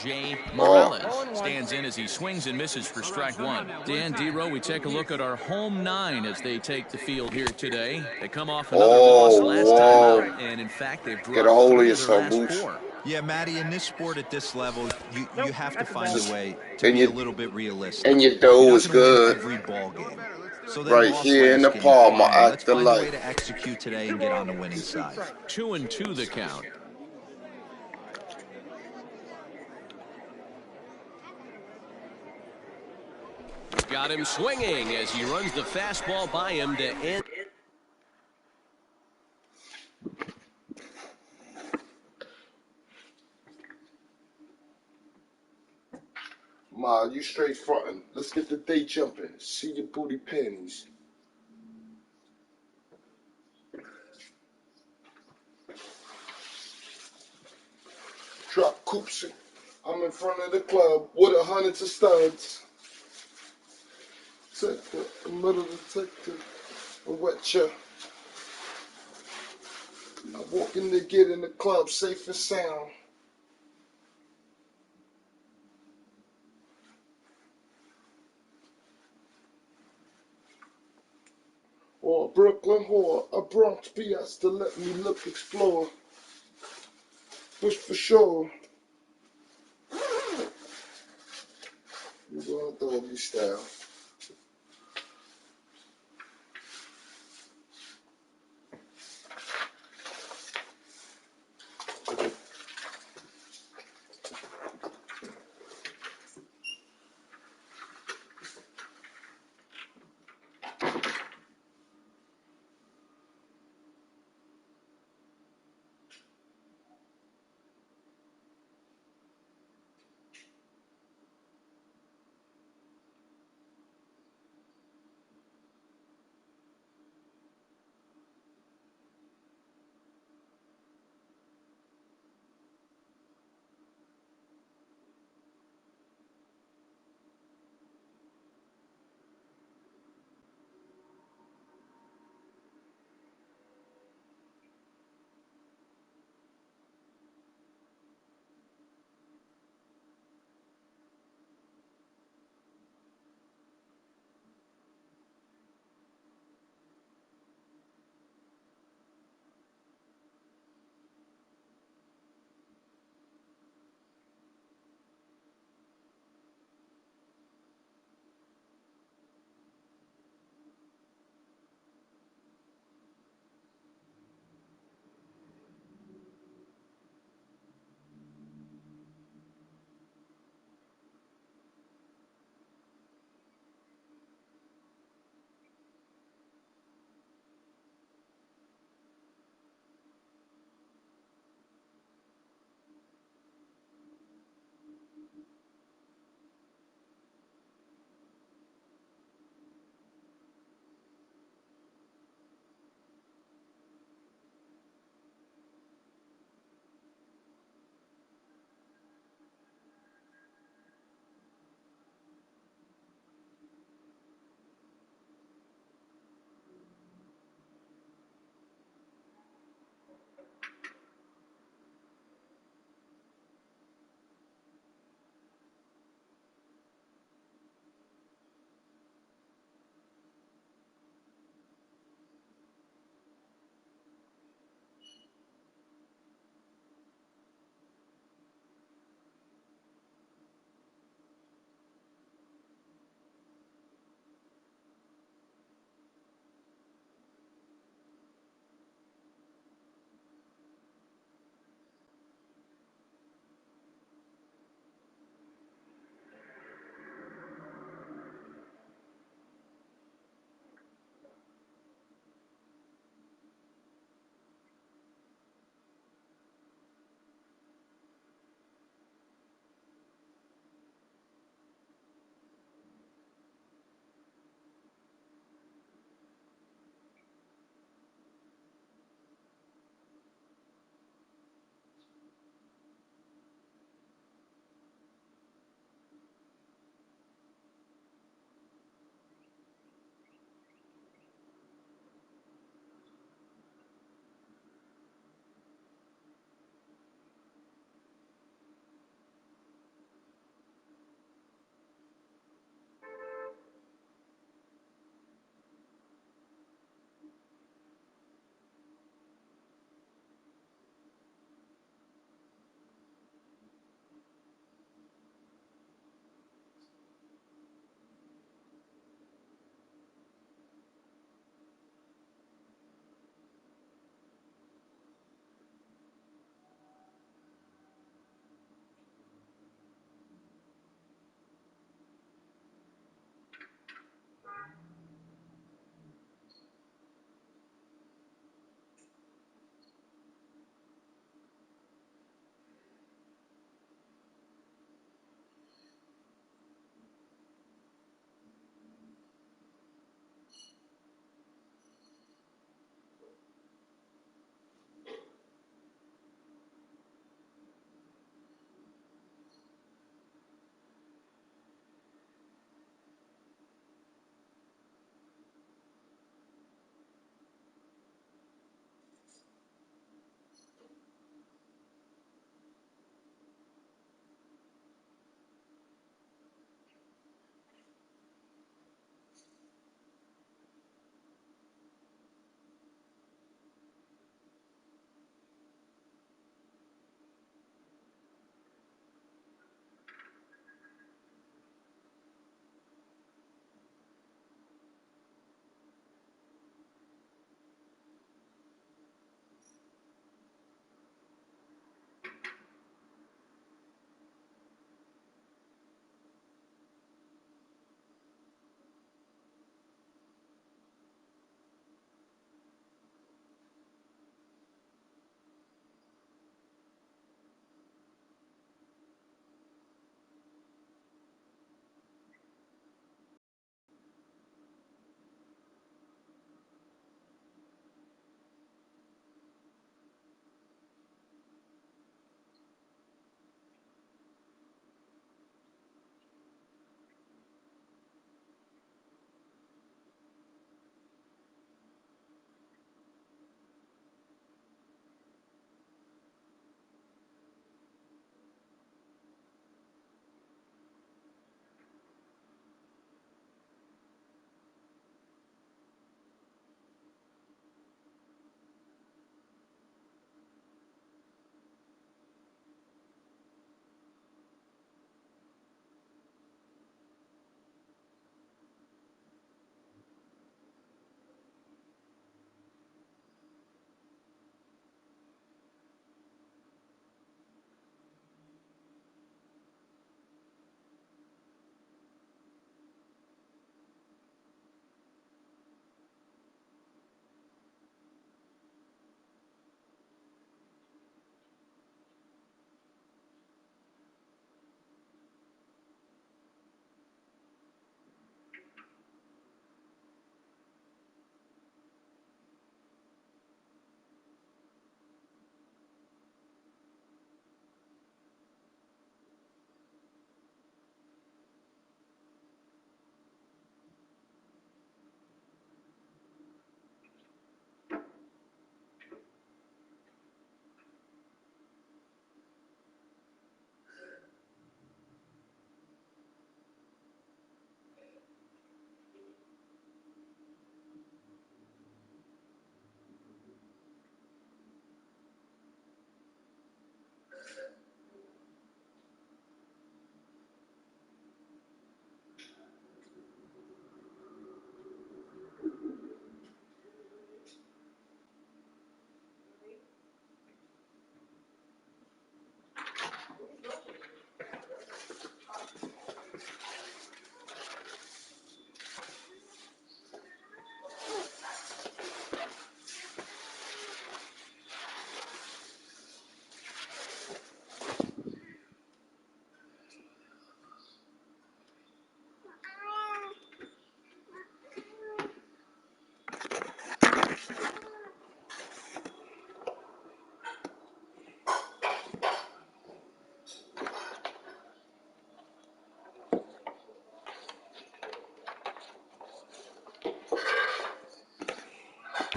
A: Jay Morales stands in as he swings and misses for strike 1. Dan Dero, we take a look at our home 9 as they take the field here today. They come off another loss last time out, and in fact, they've dropped 3 of their last 4.
E: Yeah, Matty, in this sport at this level, you have to find a way to
C: and
E: be
C: you,
E: a little bit realistic.
C: And your dough is good.
E: Every ball game. So
C: right here in the palm,
E: let's find a way to execute today and get on the winning side.
A: 2-2 the count. Got him swinging as he runs the fastball by him to end.
C: Ma, you straight frontin'. Let's get the day jumping. See your booty panties. Drop coops. I'm in front of the club with 100 of studs. Take the middle detective and wet ya. I'm walking to get in the club safe and sound. Or a Brooklyn whore, a Bronx PS to let me look, explore. Push for sure. We're going doggy style.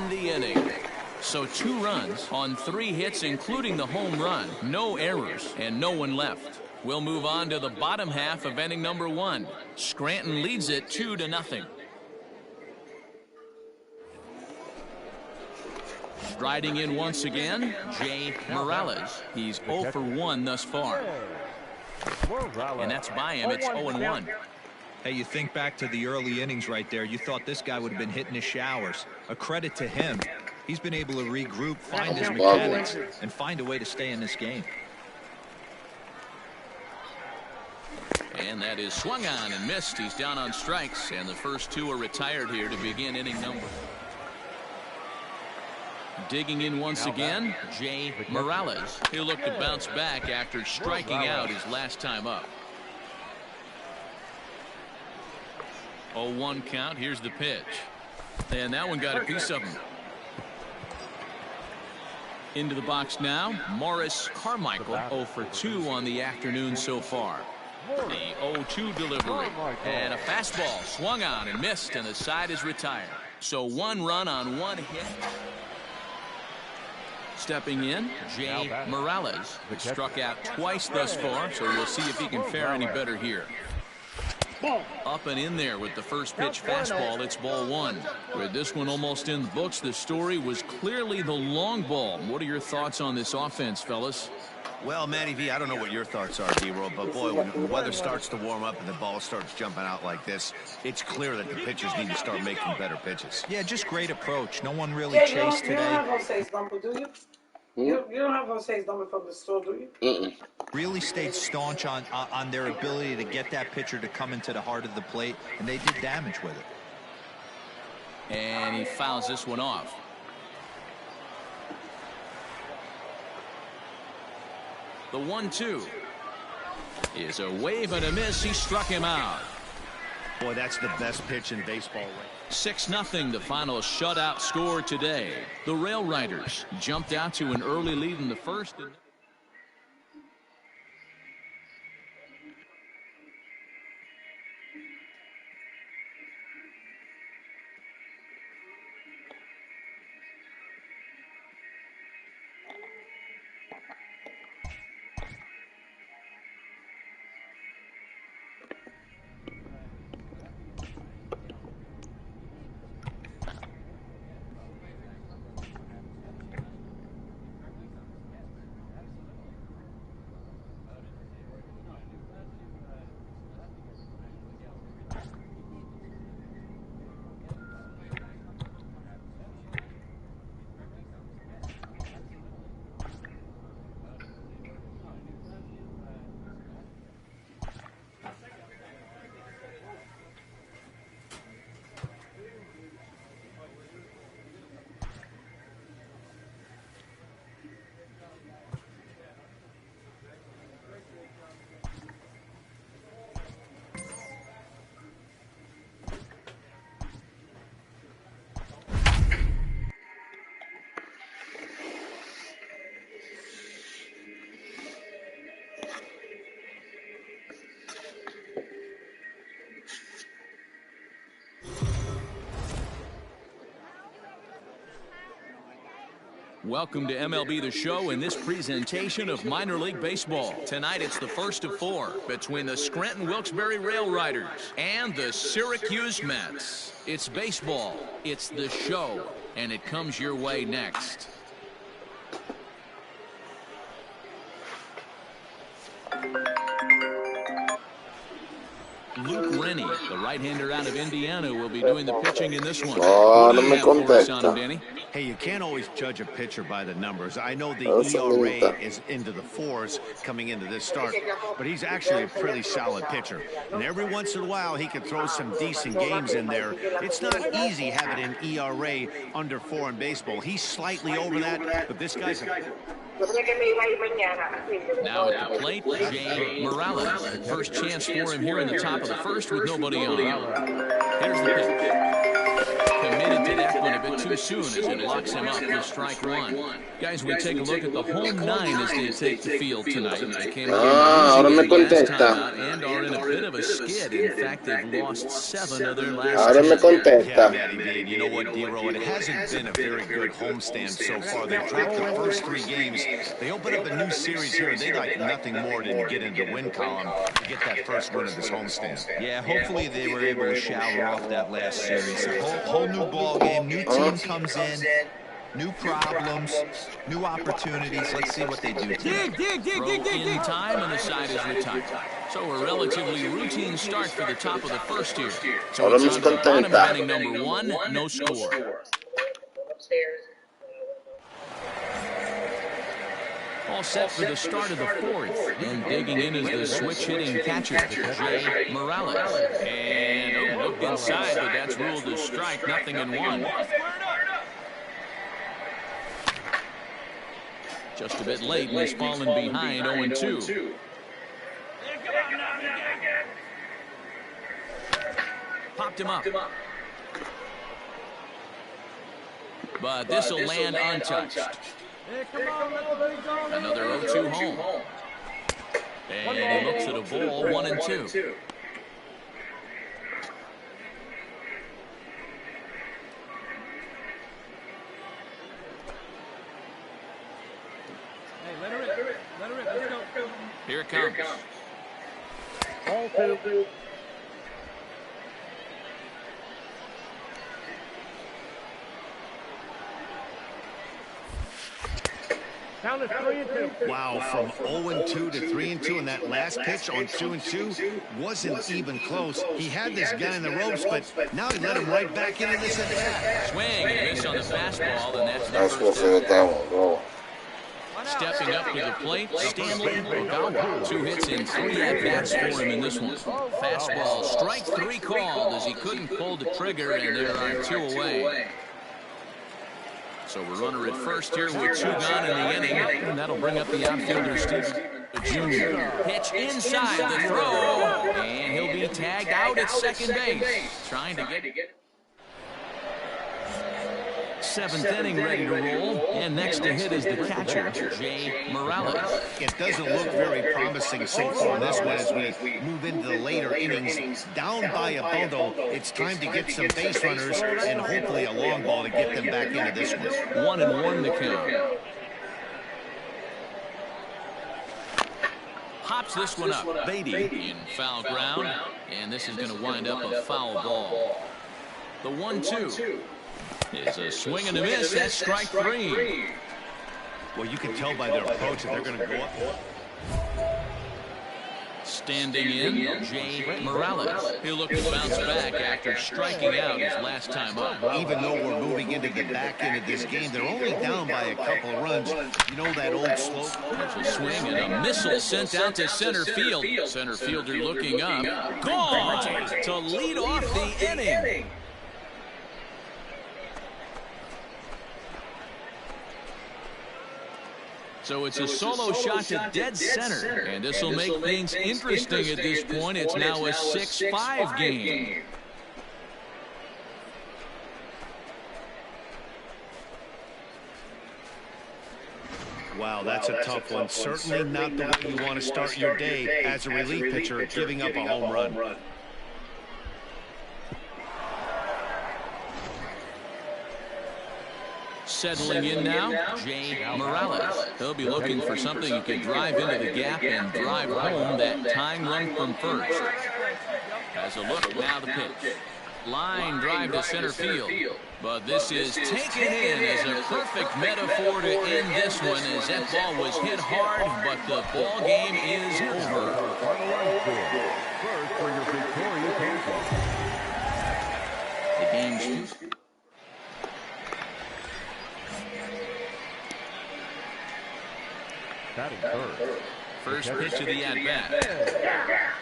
A: end the inning. So 2 runs on 3 hits, including the home run. No errors and no one left. We'll move on to the bottom half of inning number 1. Scranton leads it 2-0. Striding in once again, Jay Morales. He's 0 for 1 thus far. And that's by him. It's 0-1.
E: Hey, you think back to the early innings right there. You thought this guy would have been hitting his showers. A credit to him. He's been able to regroup, find his mechanics, and find a way to stay in this game.
A: And that is swung on and missed. He's down on strikes, and the first 2 are retired here to begin inning number. Digging in once again, Jay Morales. He'll look to bounce back after striking out his last time up. 0-1 count. Here's the pitch. And that one got a piece of him. Into the box now, Morris Carmichael, 0 for 2 on the afternoon so far. The 0-2 delivery. And a fastball swung on and missed, and the side is retired. So 1 run on 1 hit. Stepping in, Jay Morales. Struck out twice thus far, so we'll see if he can fare any better here. Up and in there with the first pitch fastball. It's ball 1. With this one almost in the books, the story was clearly the long ball. What are your thoughts on this offense, fellas?
D: Well, Matty V, I don't know what your thoughts are, D-Roll, but boy, when the weather starts to warm up and the ball starts jumping out like this, it's clear that the pitchers need to start making better pitches.
E: Yeah, just great approach. No one really chased today.
F: You don't have Jose's number, do you? You don't have Jose's number from the store, do you?
E: Really stayed staunch on their ability to get that pitcher to come into the heart of the plate, and they did damage with it.
A: And he fouls this one off. The 1-2 is a wave and a miss. He struck him out.
D: Boy, that's the best pitch in baseball.
A: 6-0 the final shutout score today. The Rail Riders jumped out to an early lead in the first. Welcome to MLB The Show in this presentation of minor league baseball. Tonight it's the first of 4 between the Scranton Wilkes-Barre Rail Riders and the Syracuse Mets. It's baseball, it's the show, and it comes your way next. Luke Rennie, the right-hander out of Indiana, will be doing the pitching in this one.
C: No me contesta.
D: Hey, you can't always judge a pitcher by the numbers. I know the ERA is into the 4s coming into this start, but he's actually a pretty solid pitcher. And every once in a while, he can throw some decent games in there. It's not easy having an ERA under 4 in baseball. He's slightly over that, but this guy's...
A: Now at the plate, Jay Morales. First chance for him here in the top of the first with nobody on. Here's the pitch. committed to that one a bit too soon as it locks him up for strike one. Guys, we take a look at the home nine as they take the field tonight. They came out losing last time out and are in a bit of a skid. In fact, they've lost 7 of their last 10.
D: Yeah, Matty B, and you know what, D-Row, it hasn't been a very good homestand so far. They've dropped the first 3 games. They open up a new series here, and they like nothing more than to get into the win column to get that first win of this homestand.
E: Yeah, hopefully they were able to shower off that last series. A whole new ball game, new team comes in, new problems, new opportunities. Let's see what they do today.
A: In time, and the side is retired. So a relatively routine start for the top of the first here. So it's on the bottom of inning number 1, no score. All set for the start of the 4th, and digging in is the switch-hitting catcher, Jay Morales. And looked inside, but that's ruled as strike, 0-1. Just a bit late, and he's fallen behind 0-2. Popped him up. But this will land untouched. Another 0-2 home. And he looks at a ball, 1-2. Here it comes.
I: Ball 2. Down to 3-2.
D: Wow, from 0-2 to 3-2, and that last pitch on 2-2 wasn't even close. He had this guy in the ropes, but now he let him right back into this attack.
A: Swing and miss on the fastball, and that's the first down. Stepping up to the plate, Stanley Ogawa. 2 hits in 3 at-bats for him in this one. Fastball, strike 3 called as he couldn't pull the trigger, and there are 2 away. So we're runner at first here with 2 gone in the inning, and that'll bring up the outfielder, Steve Jr. Pitch inside the throw, and he'll be tagged out at second base. Trying to get it. 7th inning ready to roll, and next to hit is the catcher, Jay Morales.
D: It doesn't look very promising so far this one as we move into the later innings. Down by a bundle, it's time to get some base runners and hopefully a long ball to get them back into this one.
A: 1-1 the count. Hops this one up. Beatty in foul ground, and this is going to wind up a foul ball. The 1-2. Is a swing and a miss. That's strike 3.
D: Well, you can tell by their approach that they're going to go up.
A: Standing in, Jay Morales. He'll look to bounce back after striking out his last time up.
D: Even though we're moving into the back end of this game, they're only down by a couple of runs. You know that old slope?
A: There's a swing and a missile sent out to center field. Center fielder looking up. Gone to lead off the inning. So it's a solo shot to dead center, and this will make things interesting at this point. It's now a 6-5 game.
D: Wow, that's a tough one. Certainly not the way you want to start your day as a relief pitcher, giving up a home run.
A: Settling in now, Jay Morales. He'll be looking for something he can drive into the gap and drive home that tying run from first. Has a look, now the pitch. Line drive to center field. But this is taken in as a perfect metaphor to end this one, as that ball was hit hard, but the ball game is over.
I: For your victorious
A: The game's
I: batting third.
A: first pitch of the at-bat.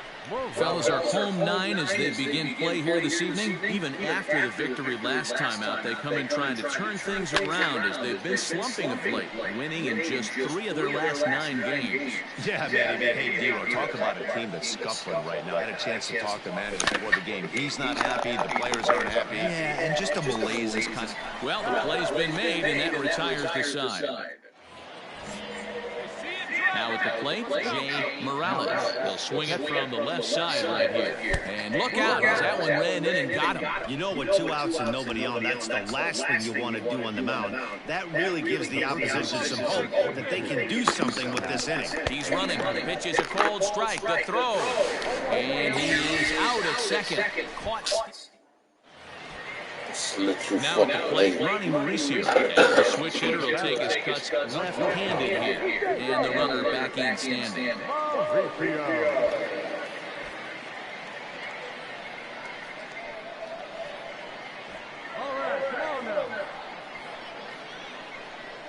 A: Fellas, our home 9 as they begin play here this evening. Even after the victory last time out, they come in trying to turn things around as they've been slumping of late, winning in just 3 of their last 9 games.
D: Yeah, man. Hey, Dero, talk about a team that's scuffling right now. I had a chance to talk to Manning before the game. He's not happy. The players aren't happy.
E: Yeah, and just a malaise is kind of...
A: Well, the play's been made, and that retires the side. Now at the plate, Jay Morales. He'll swing it from the left side right here. And look out, as that one ran in and got him.
D: You know, with 2 outs and nobody on, that's the last thing you want to do on the mound. That really gives the opposition some hope that they can do something with this inning.
A: He's running. The pitch is a cold strike. The throw. And he is out at second. Caught. Now at the plate, Ronnie Mauricio. As the switch hitter will take his cuts left-handed here. And the runner back in standing.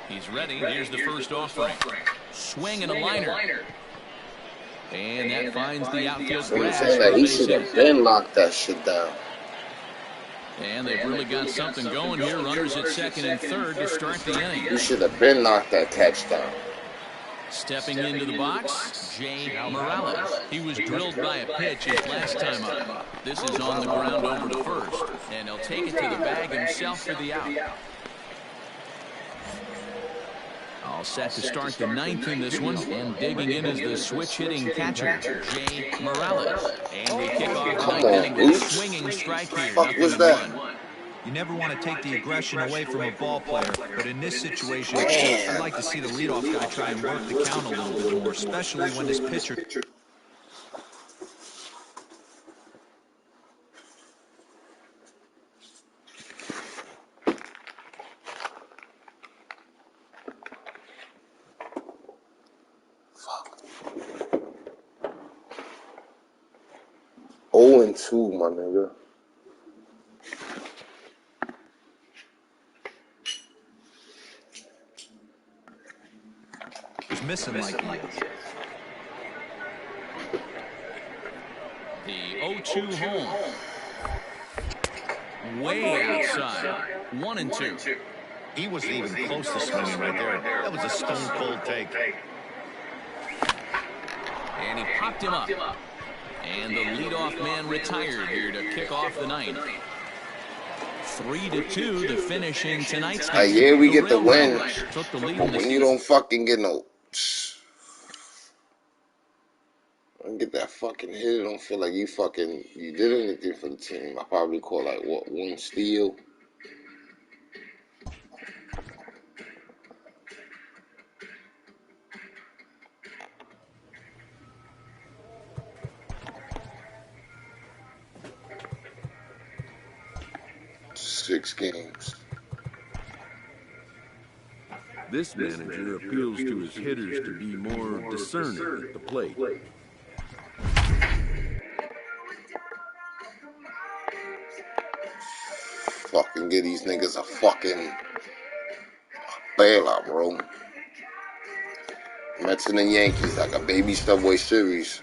A: He's ready. Here's the first offering. Swing and a liner. And that finds the outfield grass.
C: He should have been locked that shit down.
A: And they've really got something going here. Runners at second and third to start the inning.
C: You should have been knocked that catch down.
A: Stepping into the box, Jay Morales. He was drilled by a pitch his last time up. This is on the ground over to first. And he'll take it to the bag himself for the out. All set to start the 9th in this one. And digging in is the switch-hitting catcher, Jay Morales. And they kick off the 9th inning with a swinging strike here.
C: Fuck was that?
E: You never want to take the aggression away from a ball player, but in this situation, I'd like to see the leadoff guy try and work the count a little bit more, especially when this pitcher...
C: Oh, and 2, my nigga.
E: He's missing like he is.
A: The 0-2 home. Way outside. 1 and 2.
D: He wasn't even close to swinging right there. That was a stone-cold take.
A: And he popped him up. And the leadoff man retired here to kick off the 9th. 3-2 the finish in tonight's game.
C: Yeah, we get the win.
A: Took the lead
C: but when you don't fucking get no... I get that fucking hit, I don't feel like you did anything for the team. I probably call like, what, 1 steal? Six games.
G: This manager appeals to his hitters to be more discerning at the plate.
C: Fucking get these niggas a fucking bailout, bro. Mets and the Yankees like a baby Subway Series.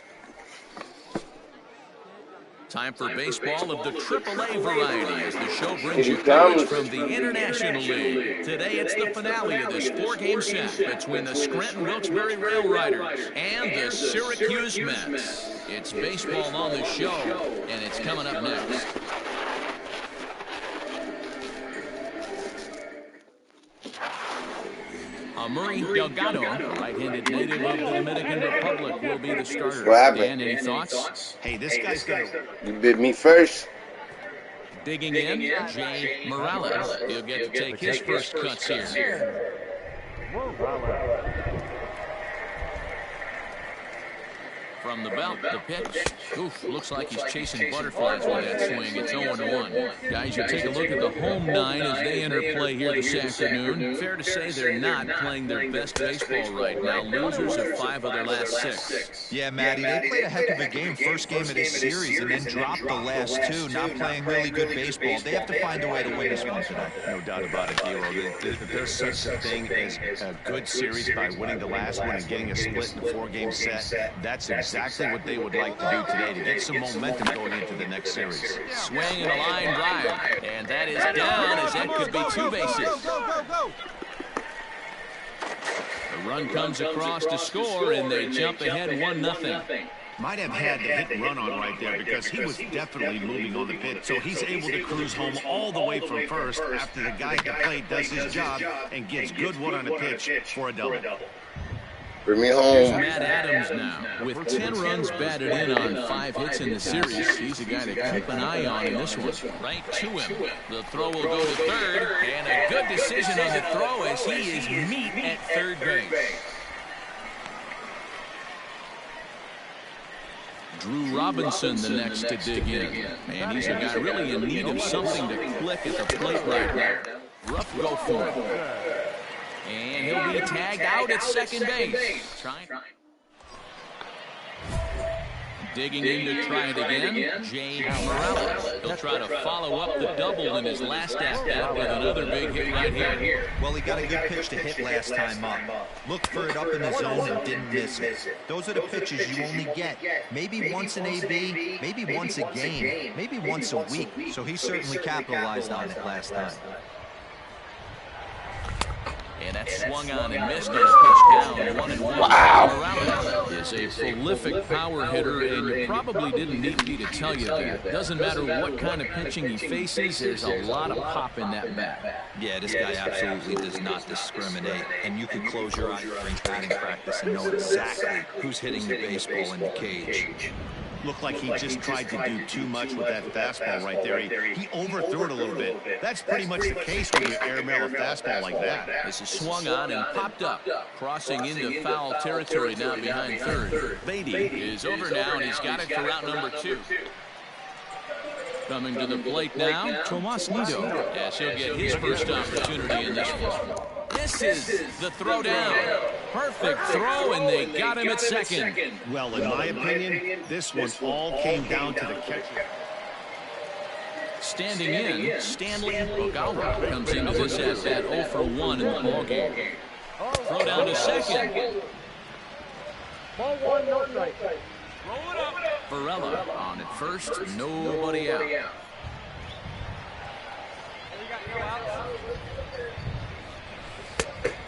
A: Time for baseball of the AAA variety as the show brings you coverage from the International League. Today it's the finale of this 4-game set between the Scranton Wilkes-Barre Rail Riders and the Syracuse Mets. It's baseball on the show, and it's coming up next. Murray Delgado, right-handed native of the Dominican Republic, will be the starter. Dan, any thoughts?
D: Hey, this guy's got...
C: You bid me first.
A: Digging in, Jay Morales. He'll get to take his first cuts here. From the belt, the pitch. Oof, looks like he's chasing butterflies with that swing. It's 0-1. Guys, you take a look at the home 9 as they enter play here this afternoon. Fair to say they're not playing their best baseball right now. Losers of 5 of their last 6.
E: Yeah, Matty, they played a heck of a game, first game of this series, and then dropped the last 2, not playing really good baseball. They have to find a way to win this one tonight.
D: No doubt about it, Hero. There's such a thing as a good series by winning the last one and getting a split in the 4-game set. That's exactly exactly what they would like to do today to get some momentum going into the next series.
A: Swing and a line drive. And that is down as that could be 2 bases. The run comes across to score, and they jump ahead 1-0.
D: Might have had the hit and run on right there because he was definitely moving on the pitch, so he's able to cruise home all the way from first after the guy at the plate does his job and gets good wood on the pitch for a double.
C: Bring me
A: Here's
C: home.
A: Matt Adams now. With 10 runs batted in on 5 hits in the series, he's a guy to keep an eye on in this one. Right to him. The throw will go to third, and a good decision on the throw as he is meat at third base. Drew Robinson the next to dig in. And he's a guy really in need of something to click at the plate right now. Rough go for him. And he'll be tagged out at second base. Digging in to try it again, Jay Morales. He'll try to follow up the double in his last at-bat with another big hit right here.
E: Well, he got a good pitch to hit last time up. Looked for it up in the zone and didn't miss it. Those are the pitches you only get. Maybe once an AB, maybe once a game, maybe once a week. So he certainly capitalized on it last time.
A: And that swung on and missed on a pitch down. 1-1. Wow. Morales is a prolific power hitter, and you probably didn't need me to tell you that. Doesn't matter what kind of pitching he faces, there's a lot of pop in that bat.
E: Yeah, this guy absolutely does not discriminate. And you could close your eyes during batting practice and know exactly who's hitting the baseball in the cage.
D: Looked like he just tried to do too much with that fastball right there. He overthrew it a little bit. That's pretty much the case when you airmail a fastball like that.
A: This is swung on and popped up, crossing into foul territory now behind third. Beatty is over now, and he's got it for route number 2. Coming to the plate now, Tomas Nido, as he'll get his first opportunity in this one. This is the throw down. Perfect throw, and they got him at second.
D: Well, in my opinion, this one all came down to the catcher.
A: Standing in, Stanley Ogawa comes into this at-bat 0 for 1 in the ballgame. Throw down to second.
H: Ball 1, no strike.
A: Varela on at first, nobody out.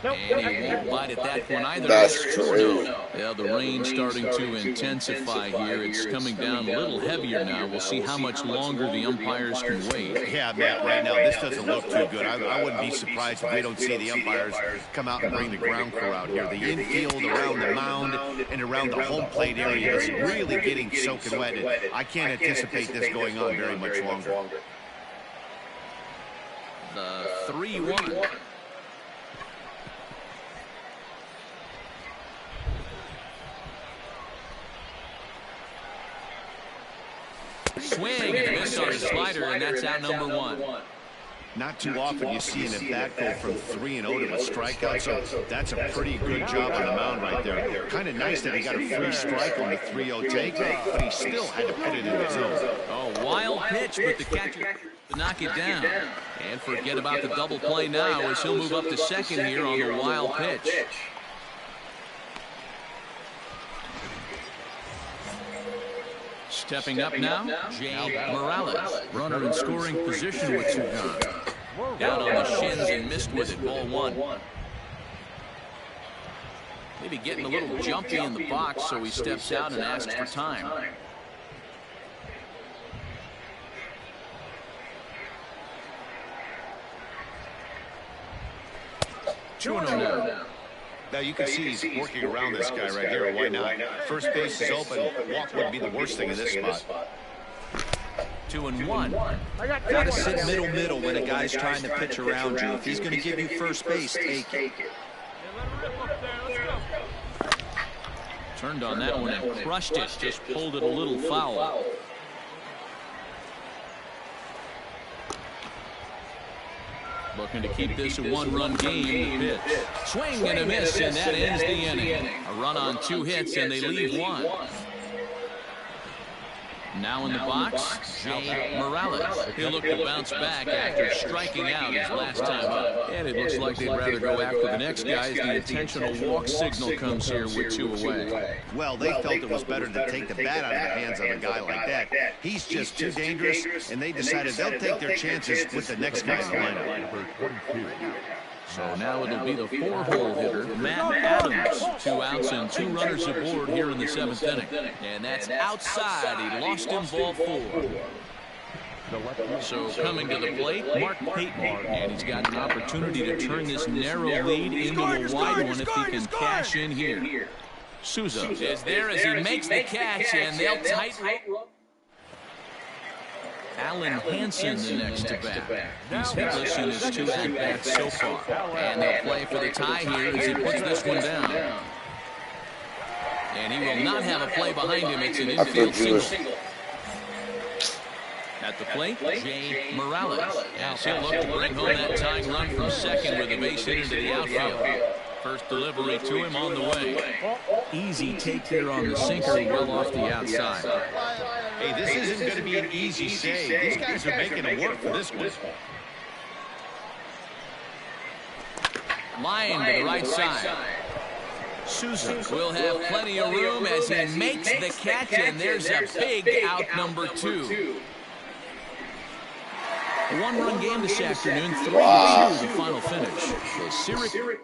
A: And he won't bite at that one either.
C: That's true.
A: Yeah, the rain's starting to intensify here. It's coming down a little heavier now. We'll see how much longer the umpires can wait.
D: Yeah, Matt, right now this doesn't look too good. I wouldn't be surprised if we don't see the umpires come out and bring the ground crew out here. The infield, around the mound, and around the home plate area is really getting soaking wet. And I can't anticipate this going on very much longer.
A: The 3-1. Swing and a miss on the slider, and that's out number 1.
D: Not too often you see an at-bat go from 3-0 to a strikeout, so that's a pretty good job on the mound right there. Kind of nice that he got a free strike on the 3-0 take, but he still had to put it in the zone.
A: Oh, wild pitch, but the catcher to knock it down. And forget about the double play now as he'll move up to second here on the wild pitch. Stepping up now, Jay Morales. Runner in scoring position with 2 gone. Down on the shins and missed with it, ball 1. Maybe getting a little jumpy in the box, so he steps out and asks for time. Now.
D: Now you can see he's working around this guy right here. Why not? First base is open. Walk wouldn't be the worst thing in this spot.
A: 2-1.
E: Got to sit middle when a guy's trying to pitch around you. If he's going to give you first base, take it.
A: Turned on that one and crushed it. Just pulled it a little foul. Looking to keep this a 1-run game. The pitch. Swing and a miss, and that ends the inning. A run on 2 hits, and they leave 1. Now in the box, Jay Morales. He'll look to bounce back after striking out his last time up.
G: And it looks like they'd rather go after the next guy as the intentional walk signal comes here with 2 away.
D: Well, they felt it was better to take the bat out of the hands of a guy like that. He's just too dangerous, and they decided they'll take their chances with the next guy in the lineup.
A: So now it'll be the 4-hole hitter, Matt Adams. 2 outs and 2 runners aboard here in the 7th inning. And that's outside. He lost him ball 4. So coming to the plate, Mark Payton. And he's got an opportunity to turn this narrow lead into a wide one if he can cash in here. Souza is there as he makes the catch, and they'll tighten. Alan Hansen the next to bat. He's hitless in his 2 at-bats so far. And they'll play for the tie here as he puts this one down. And he will not have a play behind him. It's an infield single. At the plate, Jay Morales. As he'll look to bring home that tying run from second with a base hit into the outfield. First delivery to him on the way. Easy take there on the sinker, well off the outside.
D: Hey, this isn't going to be an easy save. These guys are making it work for this one.
A: Line to the right side. Souza will have plenty of room as he makes the catch, and there's a big out number 2. A 1-run game this afternoon, 3-2 the final finish. The Syracuse.